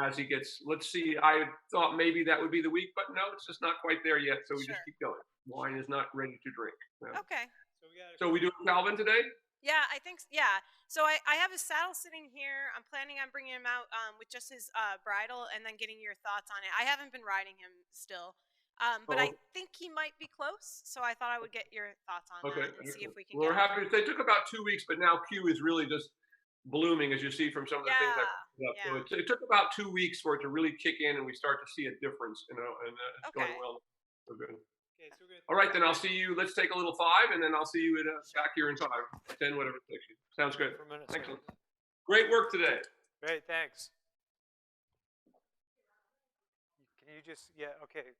As he gets, let's see, I thought maybe that would be the week, but no, it's just not quite there yet. So we just keep going. Wine is not ready to drink. So we do Calvin today? Yeah, I think, So I have his saddle sitting here. I'm planning on bringing him out with just his bridle and then getting your thoughts on it. I haven't been riding him still. But I think he might be close, so I thought I would get your thoughts on that and see if we can We're happy. They took about 2 weeks, but now Q is really just blooming, as you see from some of the things I put up. So it took about 2 weeks for it to really kick in, and we start to see a difference, and it's going well. So good. Okay, so good. All right, then I'll see you. Let's take a little 5, and then I'll see you back here in 5, 10, whatever it takes you. Sounds good. Excellent. Great work today. Great, thanks. Can you just, okay.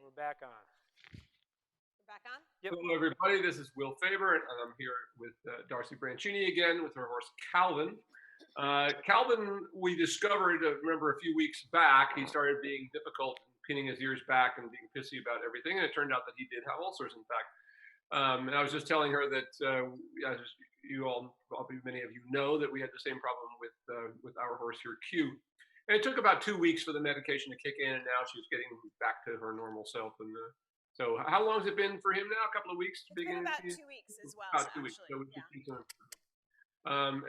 We're back on. We're back on? Yep. Hello, everybody. This is Will Faerber, and I'm here with Darcy Branchini again with her horse Calvin. Calvin, we discovered, remember a few weeks back, he started being difficult, pinning his ears back and being pissy about everything, and it turned out that he did have ulcers, in fact. And I was just telling her that, as you all, probably many of you know, that we had the same problem with our horse here, Q. And it took about 2 weeks for the medication to kick in, and now she's getting back to her normal self. And so, how long has it been for him now? A couple of weeks? It's been about 2 weeks as well. About 2 weeks. So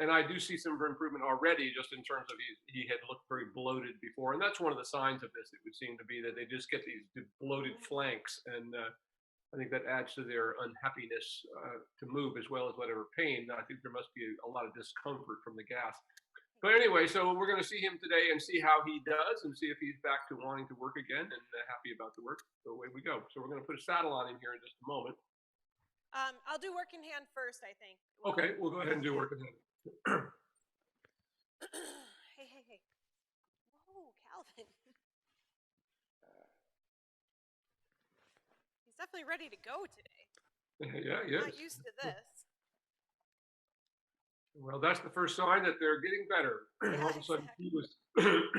and I do see some improvement already, just in terms of he had looked very bloated before, and that's one of the signs of this. It would seem to be that they just get these bloated flanks, and I think that adds to their unhappiness to move, as well as whatever pain. I think there must be a lot of discomfort from the gas. But anyway, so we're going to see him today and see how he does, and see if he's back to wanting to work again and happy about the work. So away we go. So we're going to put a saddle on him here in just a moment. I'll do work in hand first, I think. Okay, we'll go ahead and do work in hand. Hey. Whoa, Calvin. He's definitely ready to go today. Yeah, he is. Not used to this. Well, that's the first sign that they're getting better. Yeah, All of a sudden, exactly. he was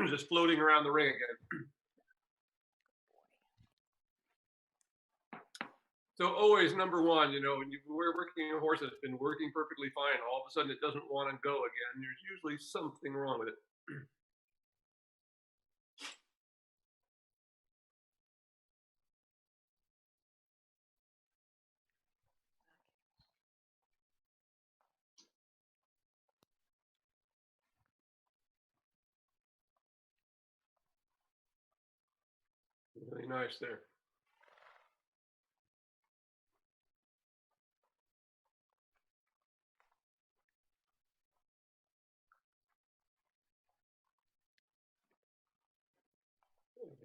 just floating around the ring again. So always number one, when we're working a horse that's been working perfectly fine, all of a sudden it doesn't want to go again. There's usually something wrong with it. Really nice there.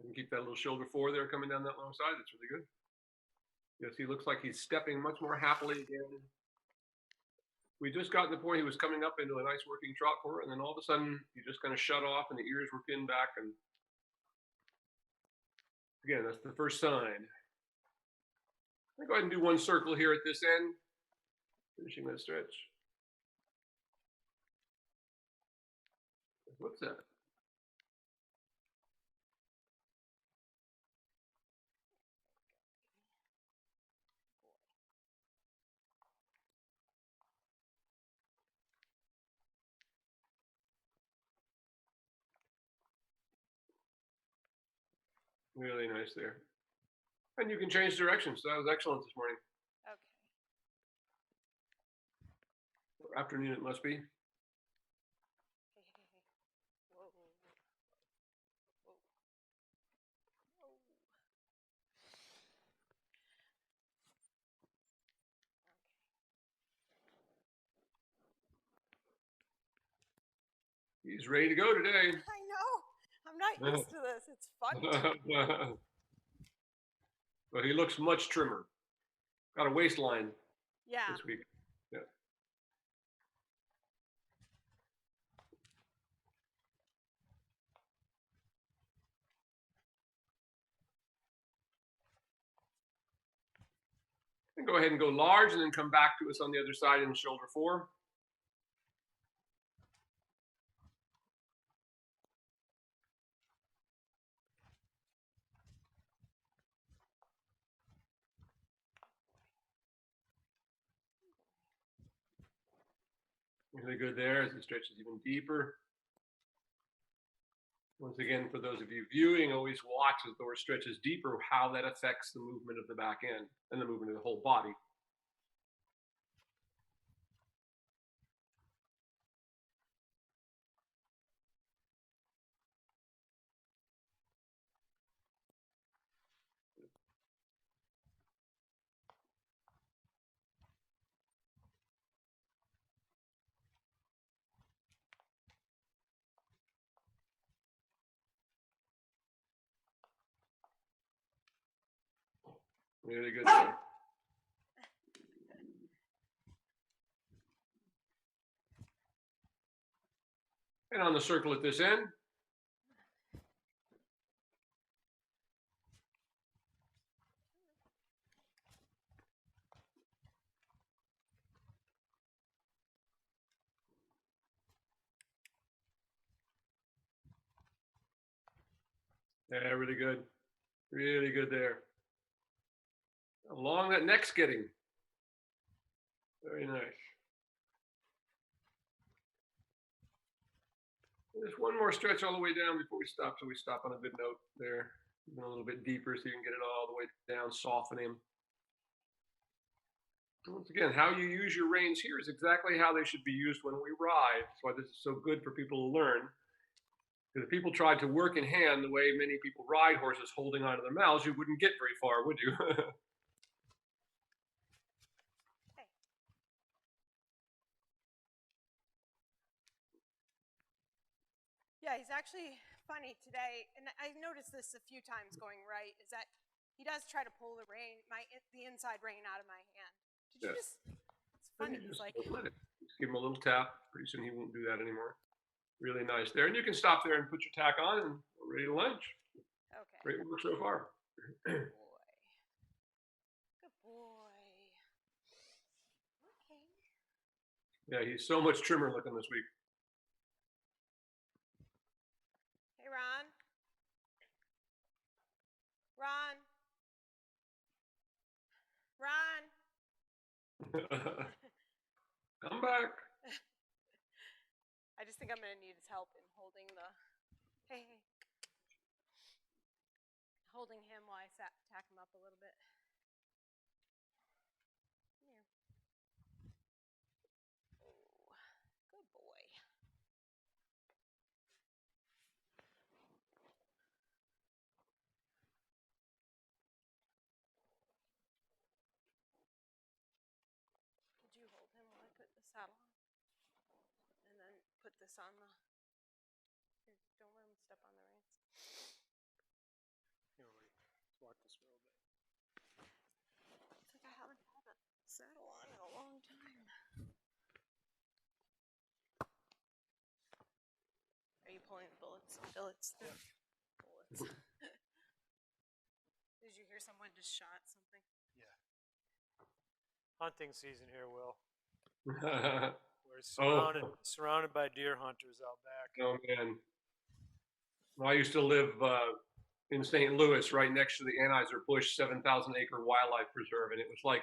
And keep that little shoulder forward there coming down that long side. That's really good. Yes, he looks like he's stepping much more happily again. We just got to the point he was coming up into a nice working trot for it, and then all of a sudden he just kind of shut off and the ears were pinned back. And again, that's the first sign. I'll go ahead and do one circle here at this end, finishing that stretch. What's that? Really nice there. And you can change directions. So that was excellent this morning. Okay. Or afternoon it must be. Whoa. He's ready to go today. I know. I'm not used to this. It's fun. Well, he looks much trimmer. Got a waistline this week. Yeah. And go ahead and go large and then come back to us on the other side in shoulder 4. Really good there as he stretches even deeper. Once again, for those of you viewing, always watch as the horse stretches deeper, how that affects the movement of the back end and the movement of the whole body. Really good there. And on the circle at this end. Yeah, really good. Really good there. How long that neck's getting. Very nice. Just one more stretch all the way down before we stop. So we stop on a good note there. Even a little bit deeper so you can get it all the way down, soften him. Once again, how you use your reins here is exactly how they should be used when we ride. That's why this is so good for people to learn. Because if people tried to work in hand the way many people ride horses holding onto their mouths, you wouldn't get very far, would you? Hey. Yeah, he's actually funny today, and I noticed this a few times going right, is that he does try to pull the rein, the inside rein out of my hand. Did you just, it's funny, he's like, let it. Just give him a little tap. Pretty soon he won't do that anymore. Really nice there. And you can stop there and put your tack on and we're ready to lunch. okay. Great work so far. Good boy. Good boy. Okay. Yeah, he's so much trimmer looking this week. Hey, Ron. Ron. Ron. Come back. I just think I'm going to need his help in holding the, hey, holding him while I tack him up a little bit. Come here. Oh, good boy. Could you hold him while I put the saddle on? And then put this on the, here, don't let him step on the reins. Here, let's walk this a little bit. It's like I haven't had a saddle on in a long time. Are you pulling the bullets? Billets? Yeah. Bullets. Did you hear someone just shot something? Yeah. Hunting season here, Will. Oh, We're surrounded by deer hunters out back. oh man. Well, I used to live in St. Louis, right next to the Anheuser-Busch 7,000-acre wildlife preserve, and it was like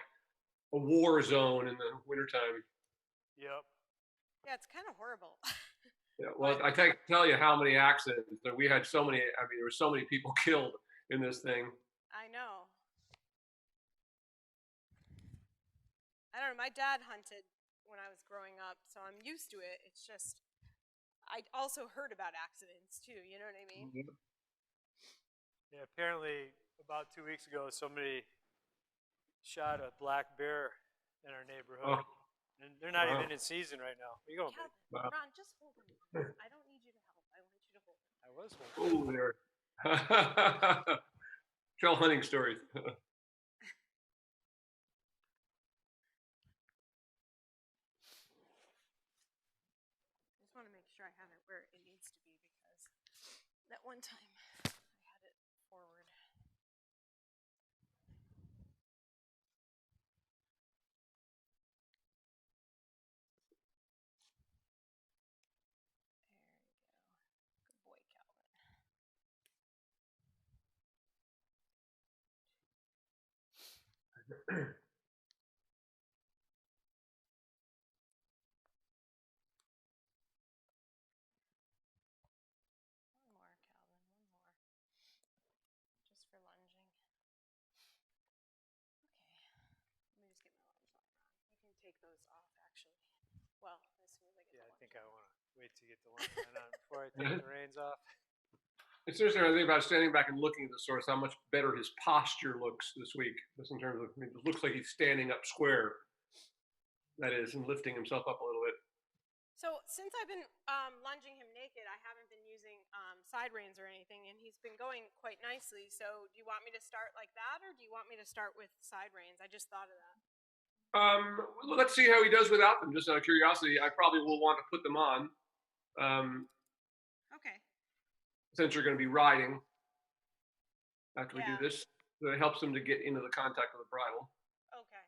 a war zone in the wintertime. Yep. Yeah, it's kind of horrible. Yeah, well, I can't tell you how many accidents that we had. So many. I mean, there were so many people killed in this thing. I know. I don't know. My dad hunted when I was growing up, so I'm used to it. It's just, I also heard about accidents too. You know what I mean? Mm-hmm. Yeah. Apparently, about 2 weeks ago, somebody shot a black bear in our neighborhood, and they're not even in season right now. Where you going, Calvin, wow. Ron, just hold him. I don't need you to help. I want you to hold him. I was holding. Oh, there. Trail hunting stories. I just want to make sure I have it where it needs to be because that one time I had it forward. There you go. Good boy, Calvin. One more, Calvin. One more. Just for lunging. Okay. Let me just get my lunge line on. I can take those off, actually. Well, as soon as I get Yeah, the I think I lunge want to wait to get the lunge line on before I take the reins off. It's interesting. I think about standing back and looking at the source, how much better his posture looks this week. Just in terms of, I mean, it looks like he's standing up square. That is, and lifting himself up a little bit. So since I've been lunging him naked, I haven't been using side reins or anything, and he's been going quite nicely. So do you want me to start like that, or do you want me to start with side reins? I just thought of that. Let's see how he does without them. Just out of curiosity, I probably will want to put them on. Okay. Since you're going to be riding after we do Yeah. this, so it helps him to get into the contact of the bridle. Okay.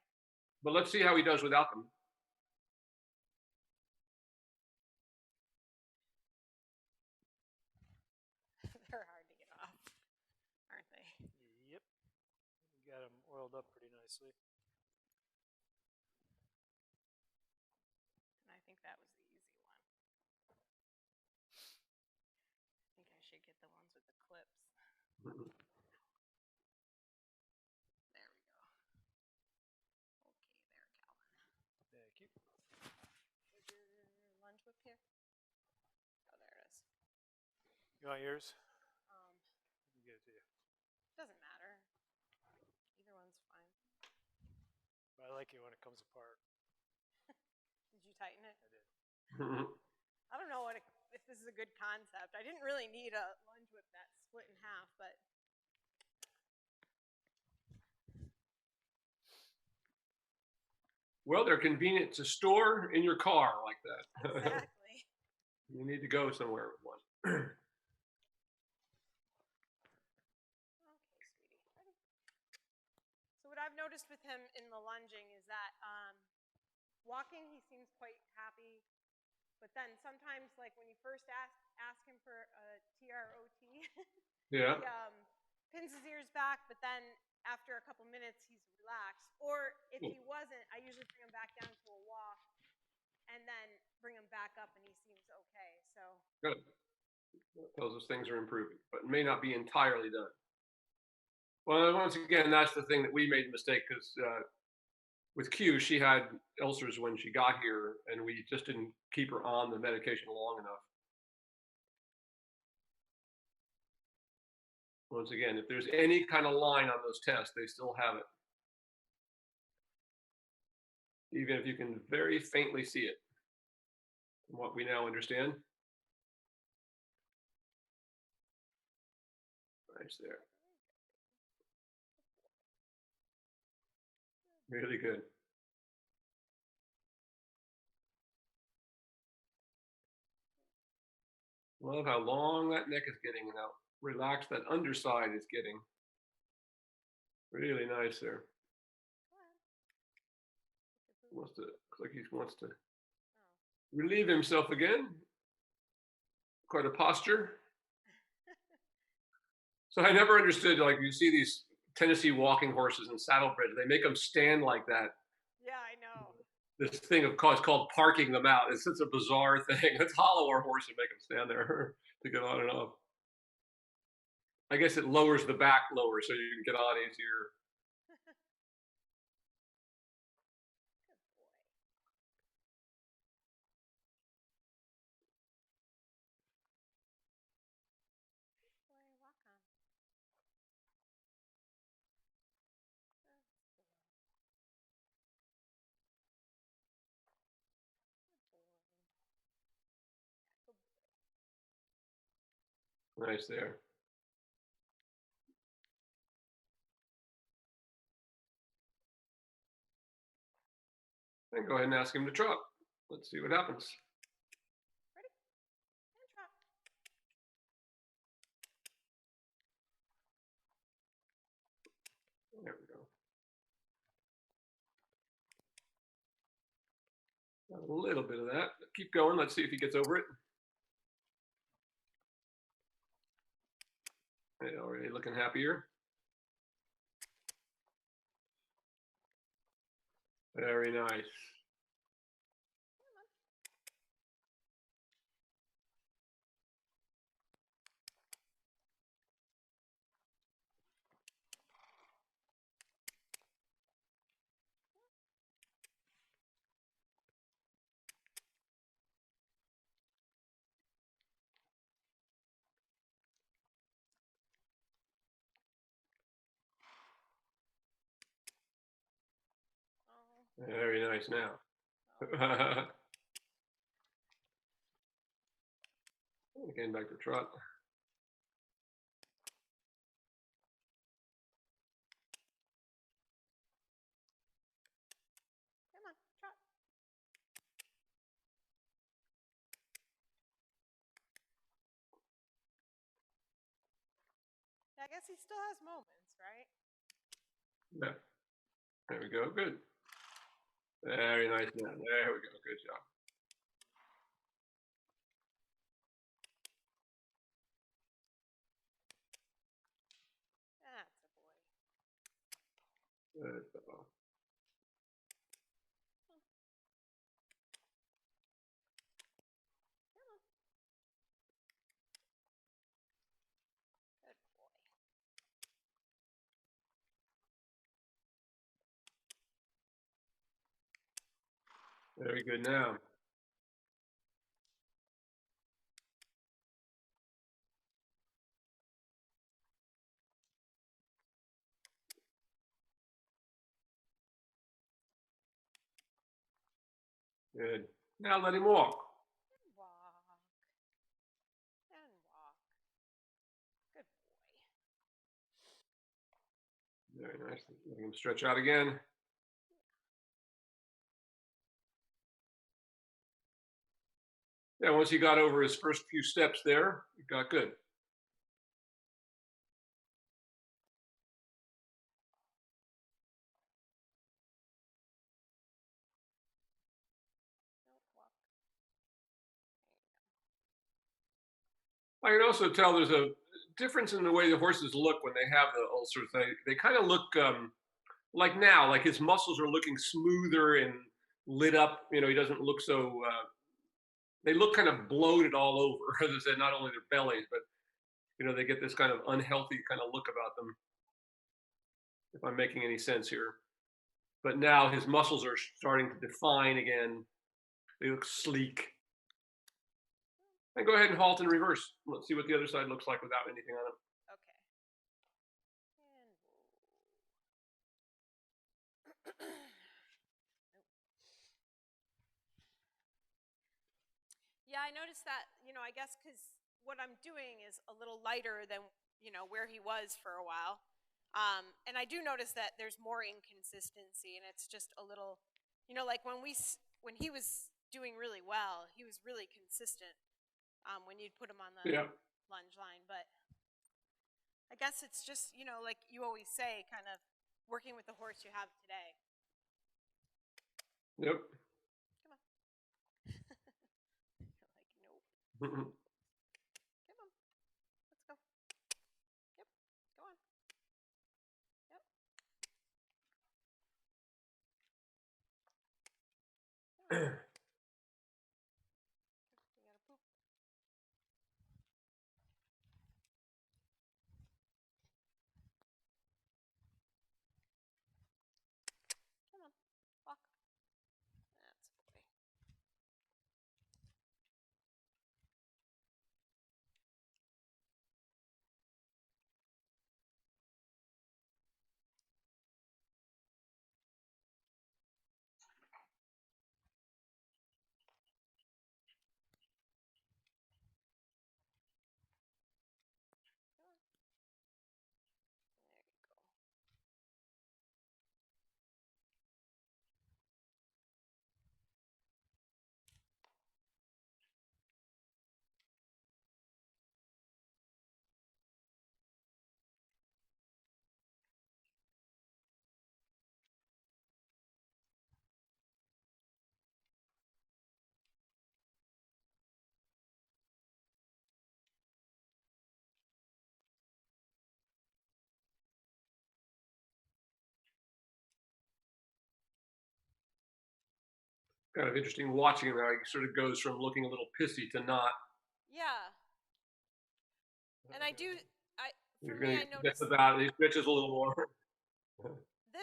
But let's see how he does without them. They're hard to get off. curled up pretty nicely. And I think that was the easy one. I think I should get the ones with the clips. There we go. Okay, there, Calvin. Thank you. Is your lunch whip here? Oh, there it is. You want yours? Let me get it to you. Doesn't matter. Either one's fine. But I like it when it comes apart. Did you tighten it? I did. I don't know if this is a good concept. I didn't really need a lunge whip that split in half, but Well, they're convenient to store in your car like that. exactly. You need to go somewhere with one. Okay, sweetie. Ready? So what I've noticed with him in the lunging is that walking, he seems quite happy. But then sometimes, like when you first ask him for a TROT, Yeah. he pins his ears back, but then after a couple minutes, he's relaxed. Or if he wasn't, I usually bring him back down to a walk and then bring him back up, and he seems okay. So Good. That tells us things are improving, but may not be entirely done. Well, once again, that's the thing that we made a mistake because with Q, she had ulcers when she got here, and we just didn't keep her on the medication long enough. Once again, if there's any kind of line on those tests, they still have it. Even if you can very faintly see it, from what we now understand. Nice there. Really good. Love how long that neck is getting and how relaxed that underside is getting. Really nice there. Looks like he wants to relieve himself again. Quite a posture. So I never understood, like you see these Tennessee walking horses and saddlebred, they make them stand like that. yeah, I know. This thing of course called parking them out. It's such a bizarre thing. Let's hollow our horse and make them stand there to get on and off. I guess it lowers the back lower so you can get on easier. Nice there. And go ahead and ask him to trot. Let's see what happens. Ready? And trot. There we go. Got a little bit of that. Keep going. Let's see if he gets over it. Yeah, already looking happier. Very nice. Very nice now. Again, back to trot. Come on, trot. I guess he still has moments, right? Yeah. There we go. Good. Very nice now. There we go. Good job. That's a boy. Good. Very good now. Good. Now let him walk. Walk. And walk. Good boy. Very nice. Letting him stretch out again. Yeah, once he got over his first few steps there, it got good. I can also tell there's a difference in the way the horses look when they have the ulcers. They kind of look like now, like his muscles are looking smoother and lit up. You know, he doesn't look so. They look kind of bloated all over. As I said, not only their bellies, but you know, they get this kind of unhealthy kind of look about them. If I'm making any sense here, but now his muscles are starting to define again. They look sleek. And go ahead and halt in reverse. Let's see what the other side looks like without anything on it. Okay. Yeah, I noticed that, I guess because what I'm doing is a little lighter than, where he was for a while. And I do notice that there's more inconsistency, and it's just a little, like when he was doing really well, he was really consistent when you'd put him on the lunge line. But I guess it's just, like you always say, kind of working with the horse you have today. Yep. Come on. You're like, nope. Come on. Let's go. Yep. Go on. Yep. You gotta poop. Come on. Walk. That's a boy. Kind of interesting watching him how he sort of goes from looking a little pissy to not. Yeah. And I do, You're for me, going I to get noticed about he stretches a little more.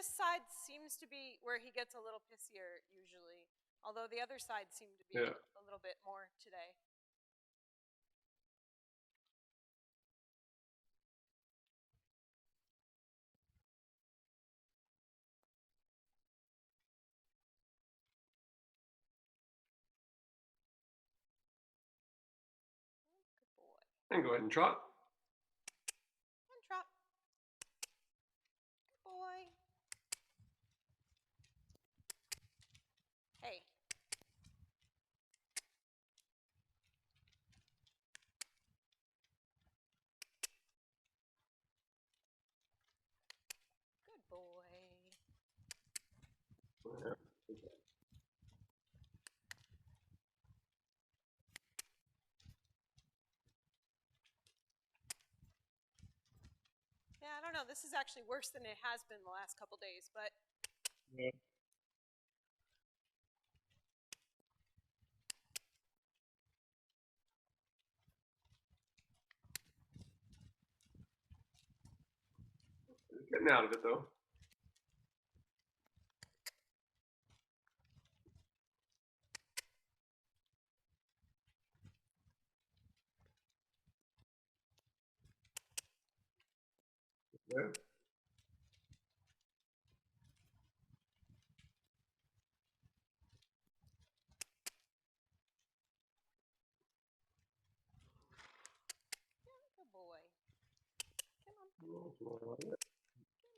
this side seems to be where he gets a little pissier usually, although the other side seemed to be a little bit more today. Good boy. And go ahead and trot. And trot. Good boy. Hey. Good boy. This is actually worse than it has been the last couple days, but. Yeah. Getting out of it though. Yeah. Good boy. Come on.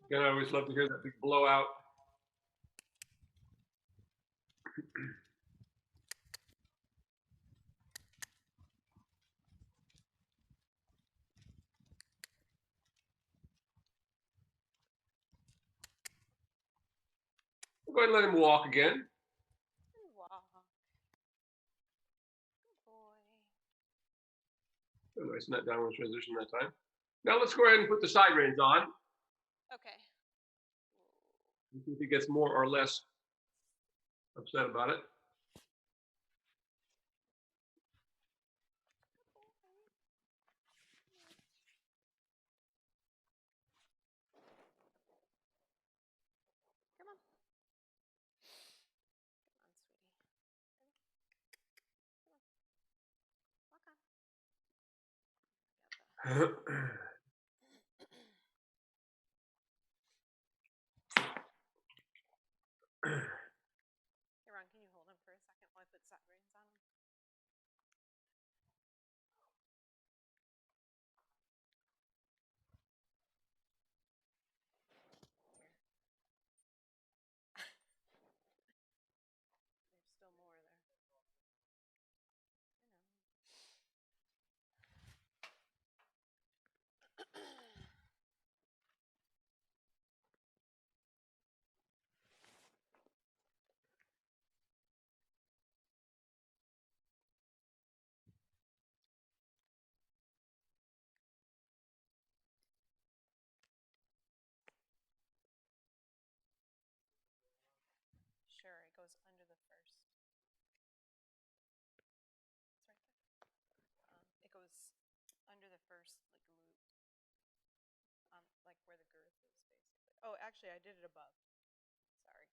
Again, I always love to hear that big blowout. Go ahead and let him walk again. Walk. Good boy. So nice, not downward transition that time. Now let's go ahead and put the side reins on. Okay. See if he gets more or less upset about it. Come on. Come on, sweetie. Ready? Come on. Walk on. Hey, Ron, can you hold him for a second while I put side reins on him? There's still more there. Sure, it goes under the first. It's right there. It goes under the first, like loop, like where the girth is, basically. Oh, actually, I did it above. Sorry.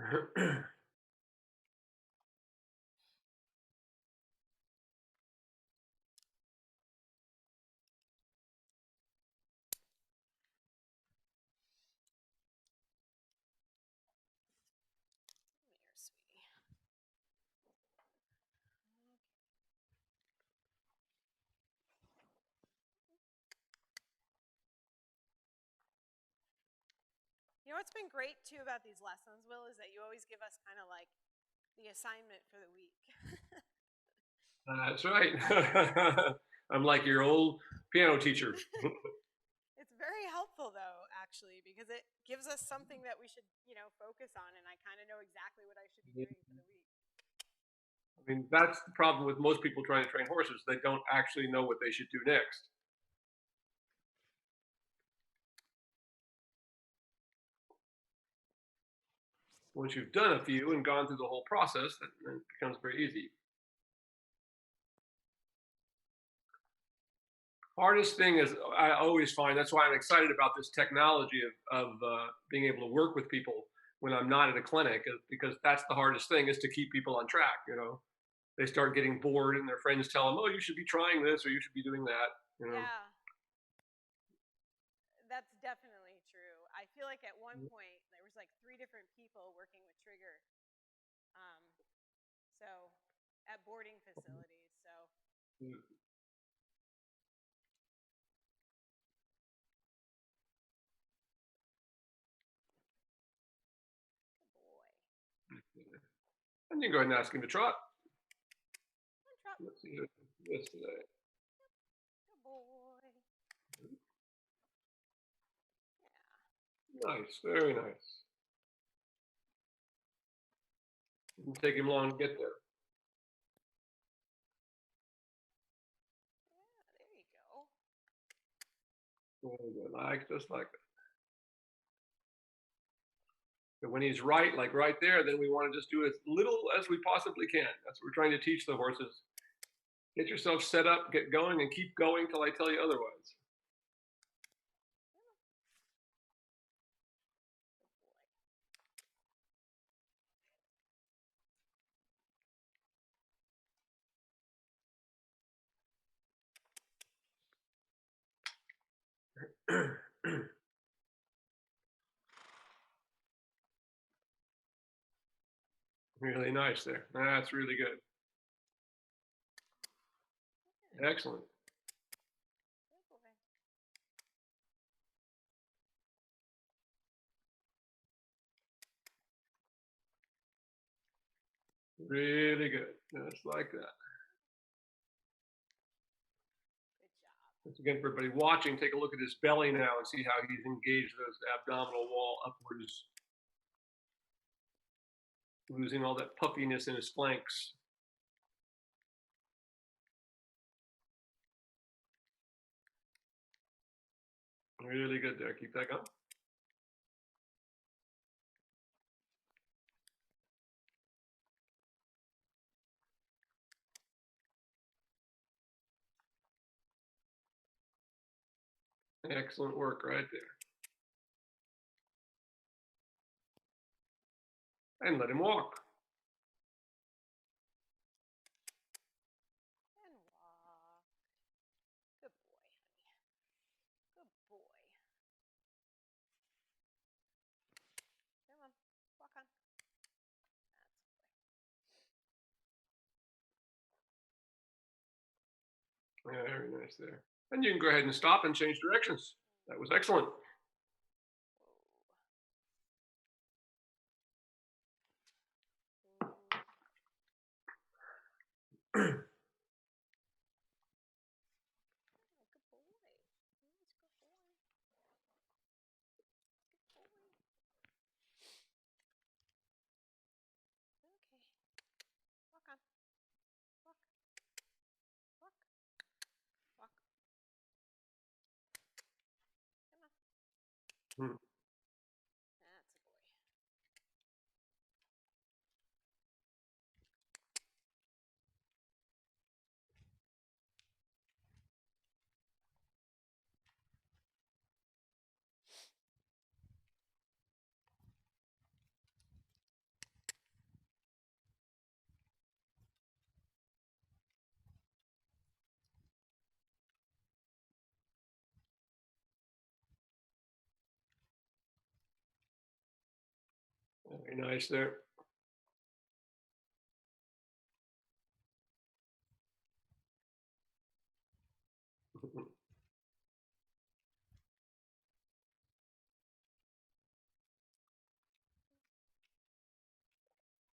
Come here, sweetie. You know what's been great too about these lessons, Will, is that you always give us kind of like the assignment for the week. That's right. I'm like your old piano teacher. It's very helpful though, actually, because it gives us something that we should, focus on, and I kind of know exactly what I should be doing for the week. I mean, that's the problem with most people trying to train horses. They don't actually know what they should do next. Once you've done a few and gone through the whole process, then it becomes very easy. Hardest thing is, I always find, that's why I'm excited about this technology of being able to work with people when I'm not at a clinic, because that's the hardest thing, is to keep people on track. They start getting bored and their friends tell them, oh, you should be trying this or you should be doing that. Yeah, that's definitely true. I feel like at one point there was like 3 different people working with Trigger. So at boarding facilities. So. Yeah. Good boy. And you can go ahead and ask him to trot. Come on, trot. Let's see this today. Good boy. Yeah. Nice, very nice. Didn't take him long to get there. Yeah, there you go. Very good. Just like that. But when he's right, like right there, then we want to just do as little as we possibly can. That's what we're trying to teach the horses. Get yourself set up, get going, and keep going till I tell you otherwise. Really nice there. That's really good. Excellent. Good boy. Really good. Just like that. Good job. Once again, for everybody watching, take a look at his belly now and see how he's engaged those abdominal wall upwards, losing all that puffiness in his flanks. Really good there. Keep that going. Excellent work right there. And let him walk. And walk. Good boy, honey. Good boy. Come on. Walk on. That's Yeah, very nice there. And you can go ahead and stop and change directions. That was excellent. good boy. He's a good boy. Good boy. Okay. Walk on. Walk. Walk. Walk. Come on. Hmm. That's a boy. Very nice there.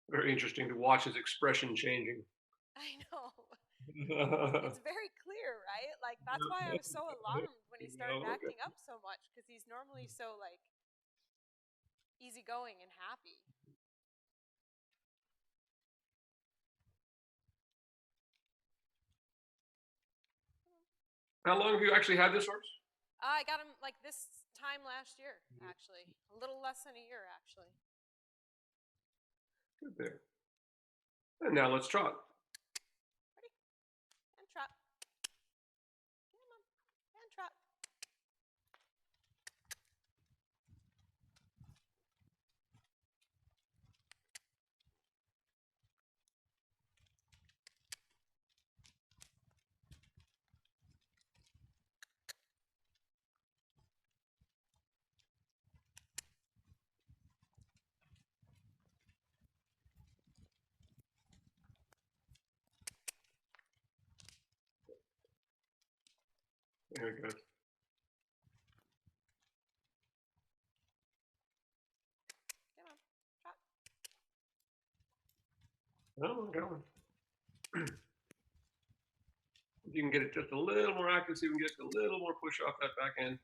Very interesting to watch his expression changing. I know. It's very clear, right? Like that's why I was so alarmed when he started acting up so much, because he's normally so like easygoing and happy. How long have you actually had this horse? I got him like this time last year, actually. A little less than a year, actually. Good there. And now let's trot. Ready? And trot. Come on. And trot. There we go. Come on, drop. Oh, going. If you can get it just a little more accuracy, we can get a little more push off that back end.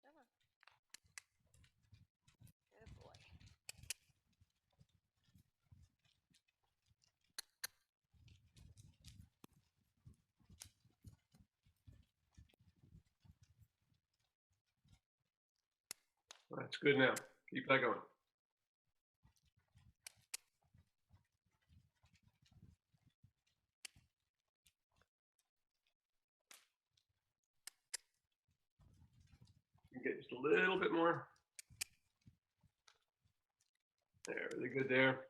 Come on. Good boy. That's good now. Keep that going. You can get just a little bit more. There, really good there.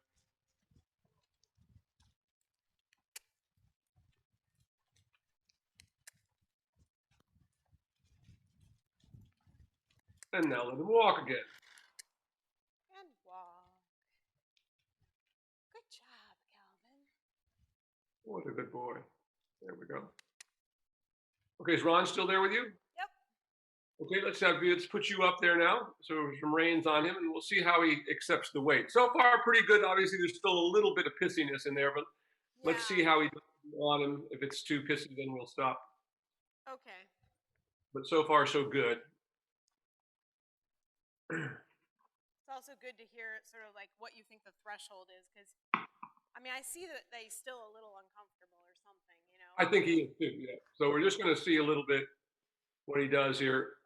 And now let him walk again. And walk. Good job, Calvin. What a good boy. There we go. Okay, is Ron still there with you? Yep. Okay, let's put you up there now. So some reins on him, and we'll see how he accepts the weight. So far, pretty good. Obviously, there's still a little bit of pissiness in there, but let's see how he does on him. If it's too pissy, then we'll stop. Okay. But so far, so good. It's also good to hear sort of like what you think the threshold is, because I mean I see that he's still a little uncomfortable or something, you know. I think he is too. Yeah. So we're just going to see a little bit what he does here.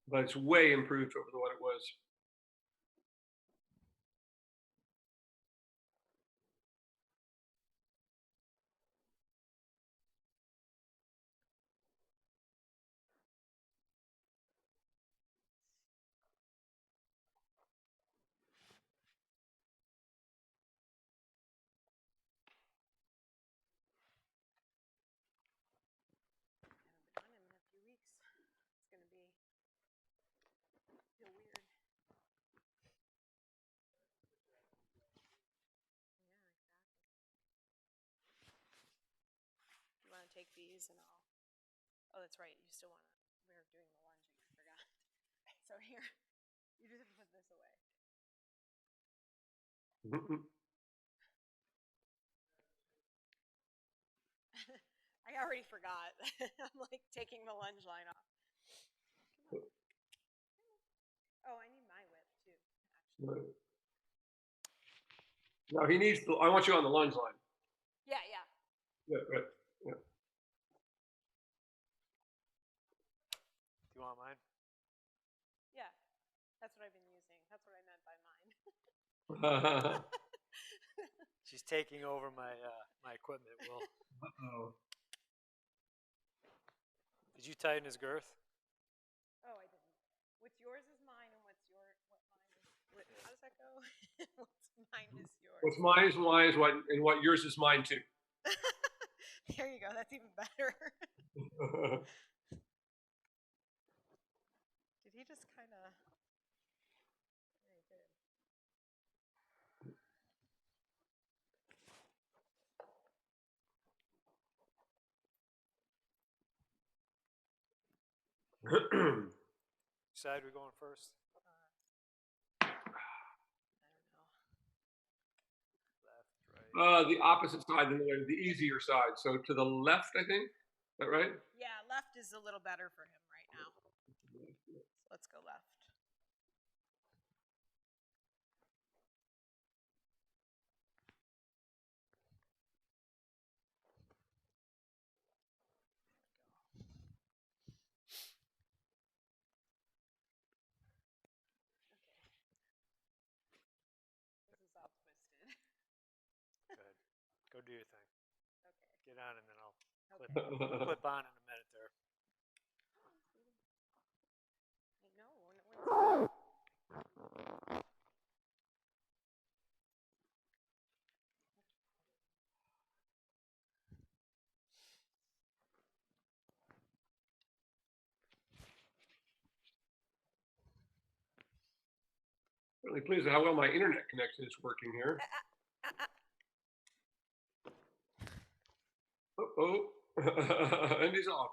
But it's way improved over what it was. I haven't been on him in a few weeks. It's gonna be feel weird. Yeah, exactly. You want to take these and I'll. Oh, that's right. You still want to. We're doing the lunging. I forgot. So here, you just have to put this away. I already forgot. I'm like taking the lunge line off. Come on. Oh, I need my whip too, actually. No, he needs. I want you on the lunge line. Yeah, yeah. Yeah, right. Yeah. Do you want mine? Yeah. That's what I've been using. That's what I meant by mine. She's taking over my equipment. Will. Uh-oh. Did you tighten his girth? Oh, I didn't. What's yours is mine, and what mine is. How does that go? What's mine is yours. What's mine is mine is what, and what yours is mine too. There you go. That's even better. Did he just kind of? Yeah, he did. Side we going first? I don't know. Left, right. The opposite side, the easier side. So to the left, I think. Is that right? Yeah, left is a little better for him right now. So let's go left. This is all twisted. Good. Go do your thing. Okay. Get on, and then I'll Okay. clip on in a minute there. I know. When Really pleased with how well my internet connection is working here. Uh-oh. And he's off.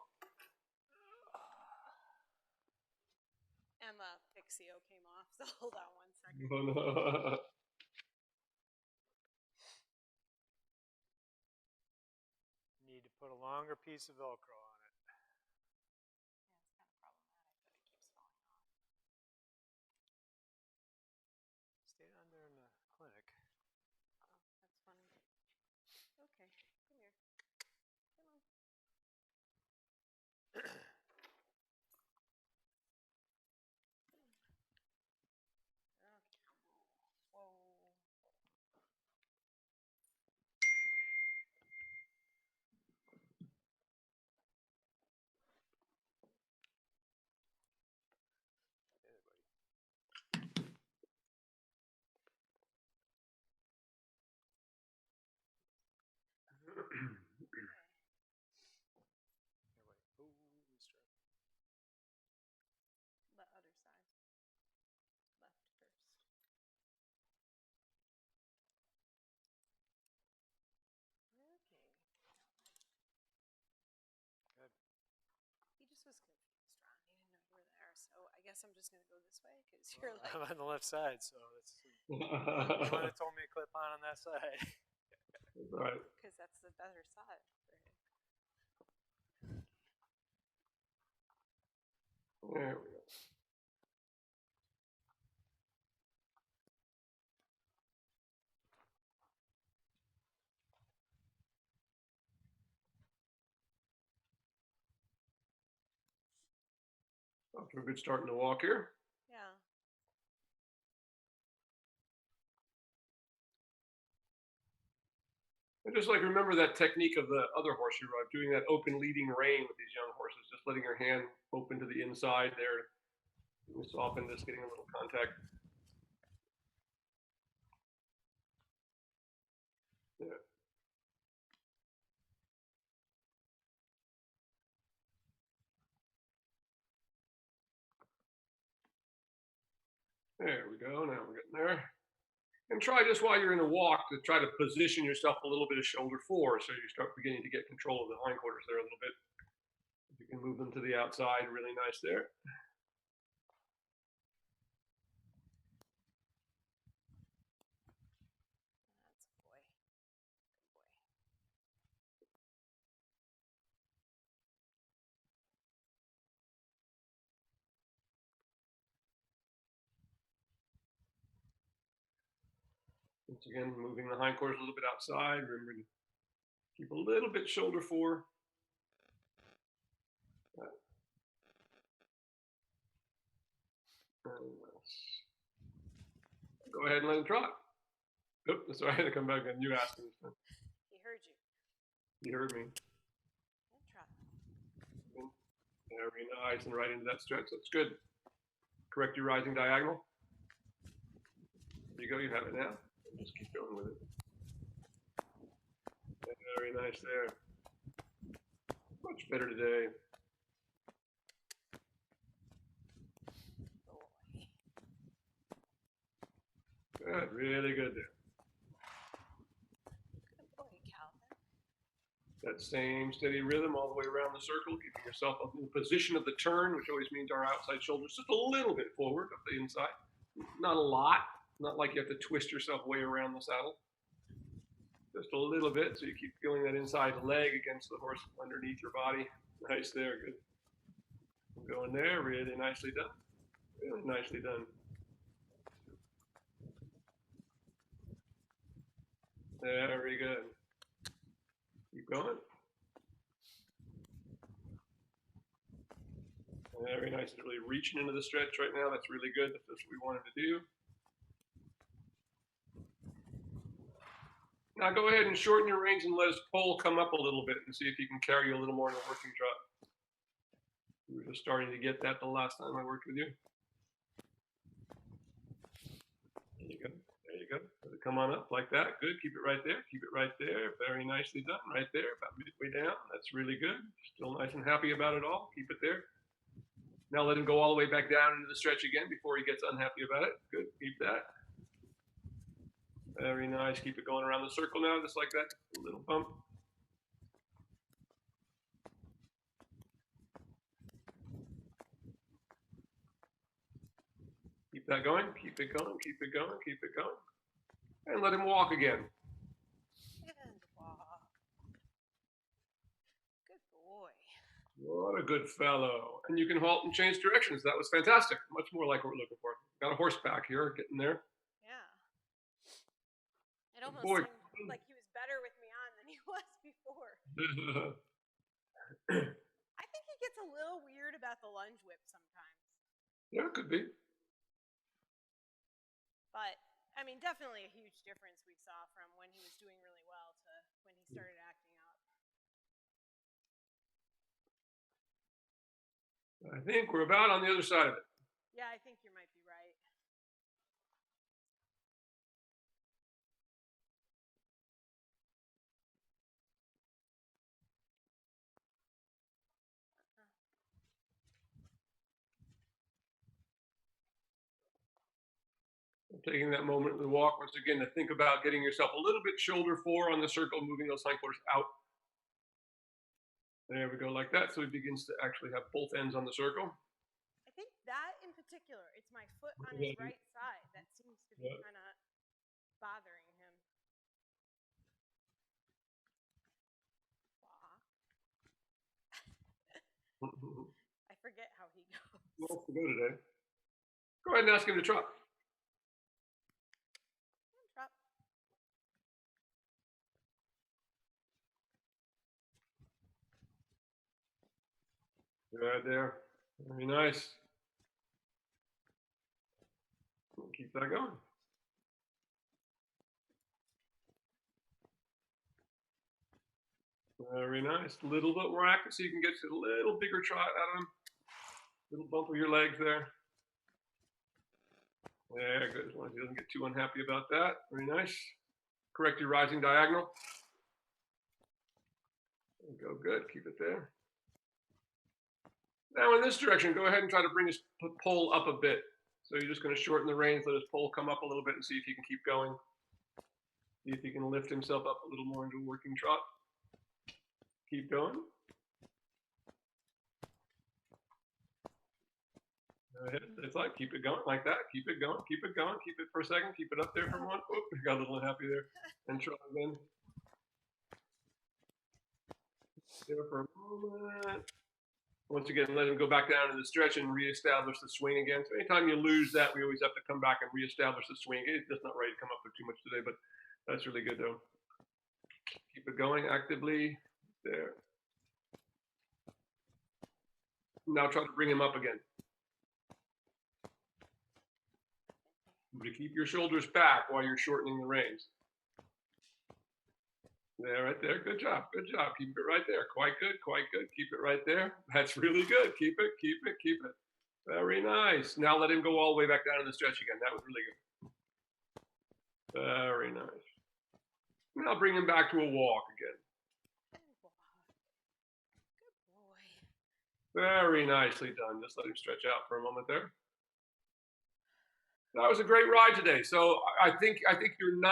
Emma Pixio came off, so hold on 1 second. Oh, no. Need to put a longer piece of Velcro on it. Yeah, it's kind of problematic that it keeps falling off. Stay down there in the clinic. Oh, that's funny. Okay, come here. Come on. Whoa. The other side. Left first. Okay. Good. He just was confused, Ron. He didn't know you were there, so I guess I'm just gonna go this way because you're like. I'm on the left side, so that's. You would have told me to clip on that side. Right. Because that's the better side for him. There we go. Off to a good start in the walk here. Yeah. And just like remember that technique of the other horse you rode, doing that open leading rein with these young horses, just letting your hand open to the inside there. You soften this, getting a little contact. Yeah. There we go. Now we're getting there. And try just while you're in a walk to try to position yourself a little bit of shoulder forward, so you start beginning to get control of the hindquarters there a little bit. If you can move them to the outside, really nice there. That's a boy. Good boy. Once again, moving the hindquarters a little bit outside. Remember to keep a little bit shoulder forward. Go ahead and let him trot. Oop, that's right. I had to come back and you asked him. He heard you. He heard me. And trot. Very nice, and right into that stretch. That's good. Correct your rising diagonal. There you go. You have it now. Just keep going with it. Very nice there. Much better today. Boy. Good. Really good there. Good boy, Calvin. That same steady rhythm all the way around the circle, keeping yourself up in the position of the turn, which always means our outside shoulders just a little bit forward of the inside. Not a lot. Not like you have to twist yourself way around the saddle. Just a little bit, so you keep feeling that inside leg against the horse underneath your body. Nice there, good. Going there, really nicely done. Really nicely done. Very good. Keep going. Very nice. It's really reaching into the stretch right now. That's really good. That's what we wanted to do. Now go ahead and shorten your reins and let his pole come up a little bit and see if he can carry you a little more in a working trot. We were just starting to get that the last time I worked with you. There you go. There you go. Let it come on up like that. Good. Keep it right there. Keep it right there. Very nicely done. Right there. About midway down. That's really good. Still nice and happy about it all. Keep it there. Now let him go all the way back down into the stretch again before he gets unhappy about it. Good. Keep that. Very nice. Keep it going around the circle now, just like that. A little bump. Keep that going. Keep it going. Keep it going. Keep it going. And let him walk again. And walk. Good boy. What a good fellow. And you can halt and change directions. That was fantastic. Much more like what we're looking for. Got a horseback here, getting there. Yeah. It almost Boy. seemed like he was better with me on than he was before. I think he gets a little weird about the lunge whip sometimes. Yeah, it could be. But, I mean, definitely a huge difference we saw from when he was doing really well to when he started acting up. I think we're about on the other side of it. Yeah, I think you might be right. Taking that moment in the walk once again to think about getting yourself a little bit shoulder fore on the circle, moving those hindquarters out. There we go, like that. So he begins to actually have both ends on the circle. I think that in particular, it's my foot on his right side that seems to be kind of bothering him. I forget how he goes. He wants to go today. Go ahead and ask him to trot. Trot. Right there. Very nice. Keep that going. Very nice. A little bit more active so you can get to a little bigger trot out of him. Little bump of your legs there. There, good. As long as he doesn't get too unhappy about that. Very nice. Correct your rising diagonal. There we go. Good. Keep it there. Now in this direction, go ahead and try to bring his pole up a bit. So you're just going to shorten the reins, let his pole come up a little bit and see if he can keep going. See if he can lift himself up a little more into a working trot. Keep going. It's like, keep it going like that. Keep it going. Keep it going. Keep it for a second. Keep it up there for a moment. Oh, got a little unhappy there. And try again. There for a moment. Once again, let him go back down to the stretch and reestablish the swing again. So anytime you lose that, we always have to come back and reestablish the swing. It's just not ready to come up with too much today, but that's really good though. Keep it going actively. There. Now try to bring him up again. But keep your shoulders back while you're shortening the reins. There, right there. Good job. Good job. Keep it right there. Quite good. Quite good. Keep it right there. That's really good. Keep it. Keep it. Keep it. Very nice. Now let him go all the way back down to the stretch again. That was really good. Very nice. Now bring him back to a walk again. Good boy. Very nicely done. Just let him stretch out for a moment there. That was a great ride today. So I think you're 90%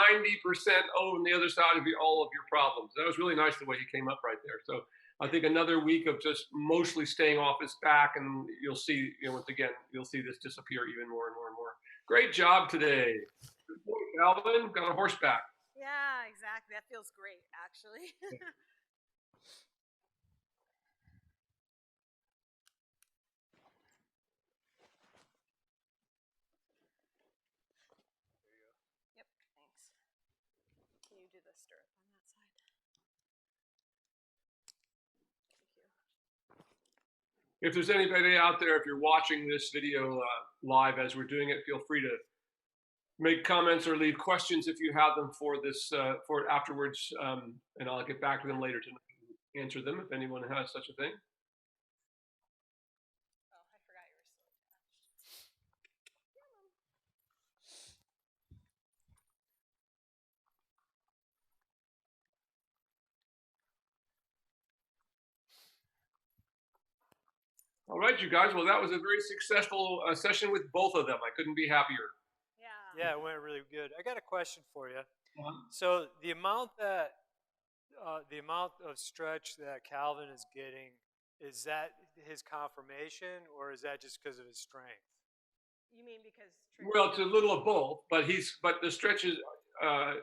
on the other side of all of your problems. That was really nice the way he came up right there. So I think another week of just mostly staying off his back, and you'll see, once again, you'll see this disappear even more and more and more. Great job today. Good boy, Calvin. Got a horseback. Yeah, exactly. That feels great, actually. Yep, thanks. Can you do the stirrup on that side? Thank you. If there's anybody out there, if you're watching this video live as we're doing it, feel free to make comments or leave questions if you have them for this for it afterwards, and I'll get back to them later to answer them if anyone has such a thing. Oh, I forgot you were still attached. All right, you guys. Well, that was a very successful session with both of them. I couldn't be happier. Yeah, Yeah, it went really good. I got a question for you. Uh-huh. So the amount of stretch that Calvin is getting, is that his confirmation, or is that just because of his strength? You mean because Trigger's Well, it's a doing little of both, but the stretches uh,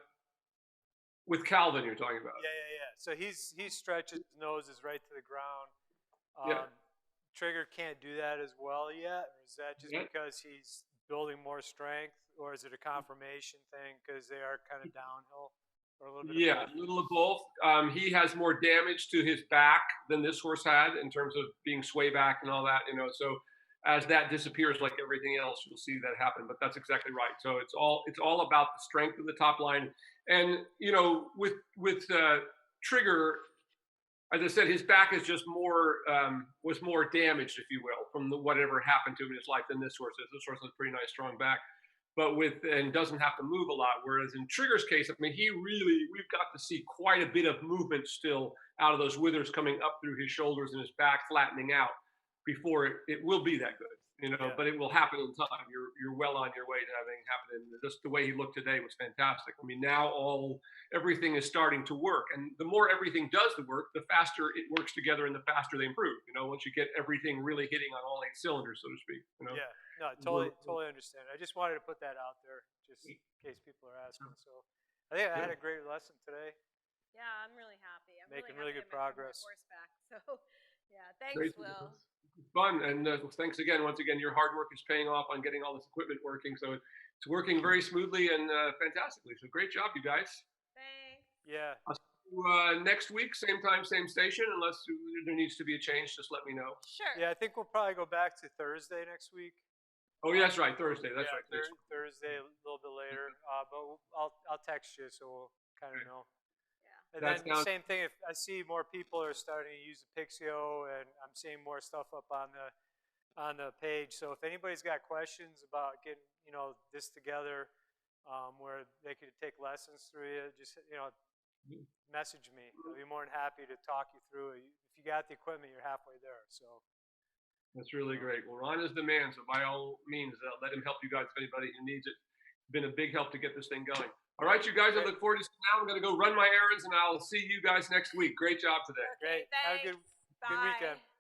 with Calvin you're talking about. Yeah, yeah, yeah. So he stretches, his nose is right to the ground. Yeah. Um, Trigger can't do that as well yet, or is that just Yeah. because he's building more strength, or is it a confirmation thing because they are kind of downhill, or a little bit of Yeah, both? a little of both. He has more damage to his back than this horse had in terms of being sway back and all that, you know. So as that disappears, like everything else, you'll see that happen. But that's exactly right. So it's all about the strength of the top line, and you know, with Trigger, as I said, his back is just more was more damaged, if you will, from whatever happened to him in his life than this horse is. This horse has a pretty nice, strong back, but and doesn't have to move a lot. Whereas in Trigger's case, I mean, we've got to see quite a bit of movement still out of those withers coming up through his shoulders and his back flattening out before it will be that good. You know, Yeah. but it will happen in time. You're well on your way to having it happen. And just the way he looked today was fantastic. I mean, now everything is starting to work, and the more everything does the work, the faster it works together, and the faster they improve. You know, once you get everything really hitting on all 8 cylinders, so to speak. You know. Yeah, no, totally understand. I just wanted to put that out there, just in case people are asking. So, I think I had a great lesson today, Yeah, I'm really happy. I'm making really really happy good I met my progress. horseback. So, yeah, thanks, Great. Will. Fun, and thanks again. Once again, your hard work is paying off on getting all this equipment working. So it's working very smoothly and fantastically. So great job, you guys. Thanks. Yeah, I'll see you next week, same time, same station. Unless there needs to be a change, just let me know. Sure. yeah. I think we'll probably go back to Thursday next week. Oh, yeah, that's right, Thursday. That's Yeah, right. Next week. Thursday a little bit later. But I'll text you so we'll kind of know. Yeah. And That's then down. same thing. If I see more people are starting to use the Pixio, and I'm seeing more stuff up on the page. So if anybody's got questions about getting this together, where they could take lessons through you, just message me. I'll be more than happy to talk you through it. If you got the equipment, you're halfway there. So That's really great. Well, Ron is the man, so by all means, let him help you guys if anybody who needs it. It's been a big help to get this thing going. All right, you guys, I look forward to seeing now. I'm going to go run my errands, and I'll see you guys next week. Great job today. Okay, great. Have a thanks. good weekend. Bye.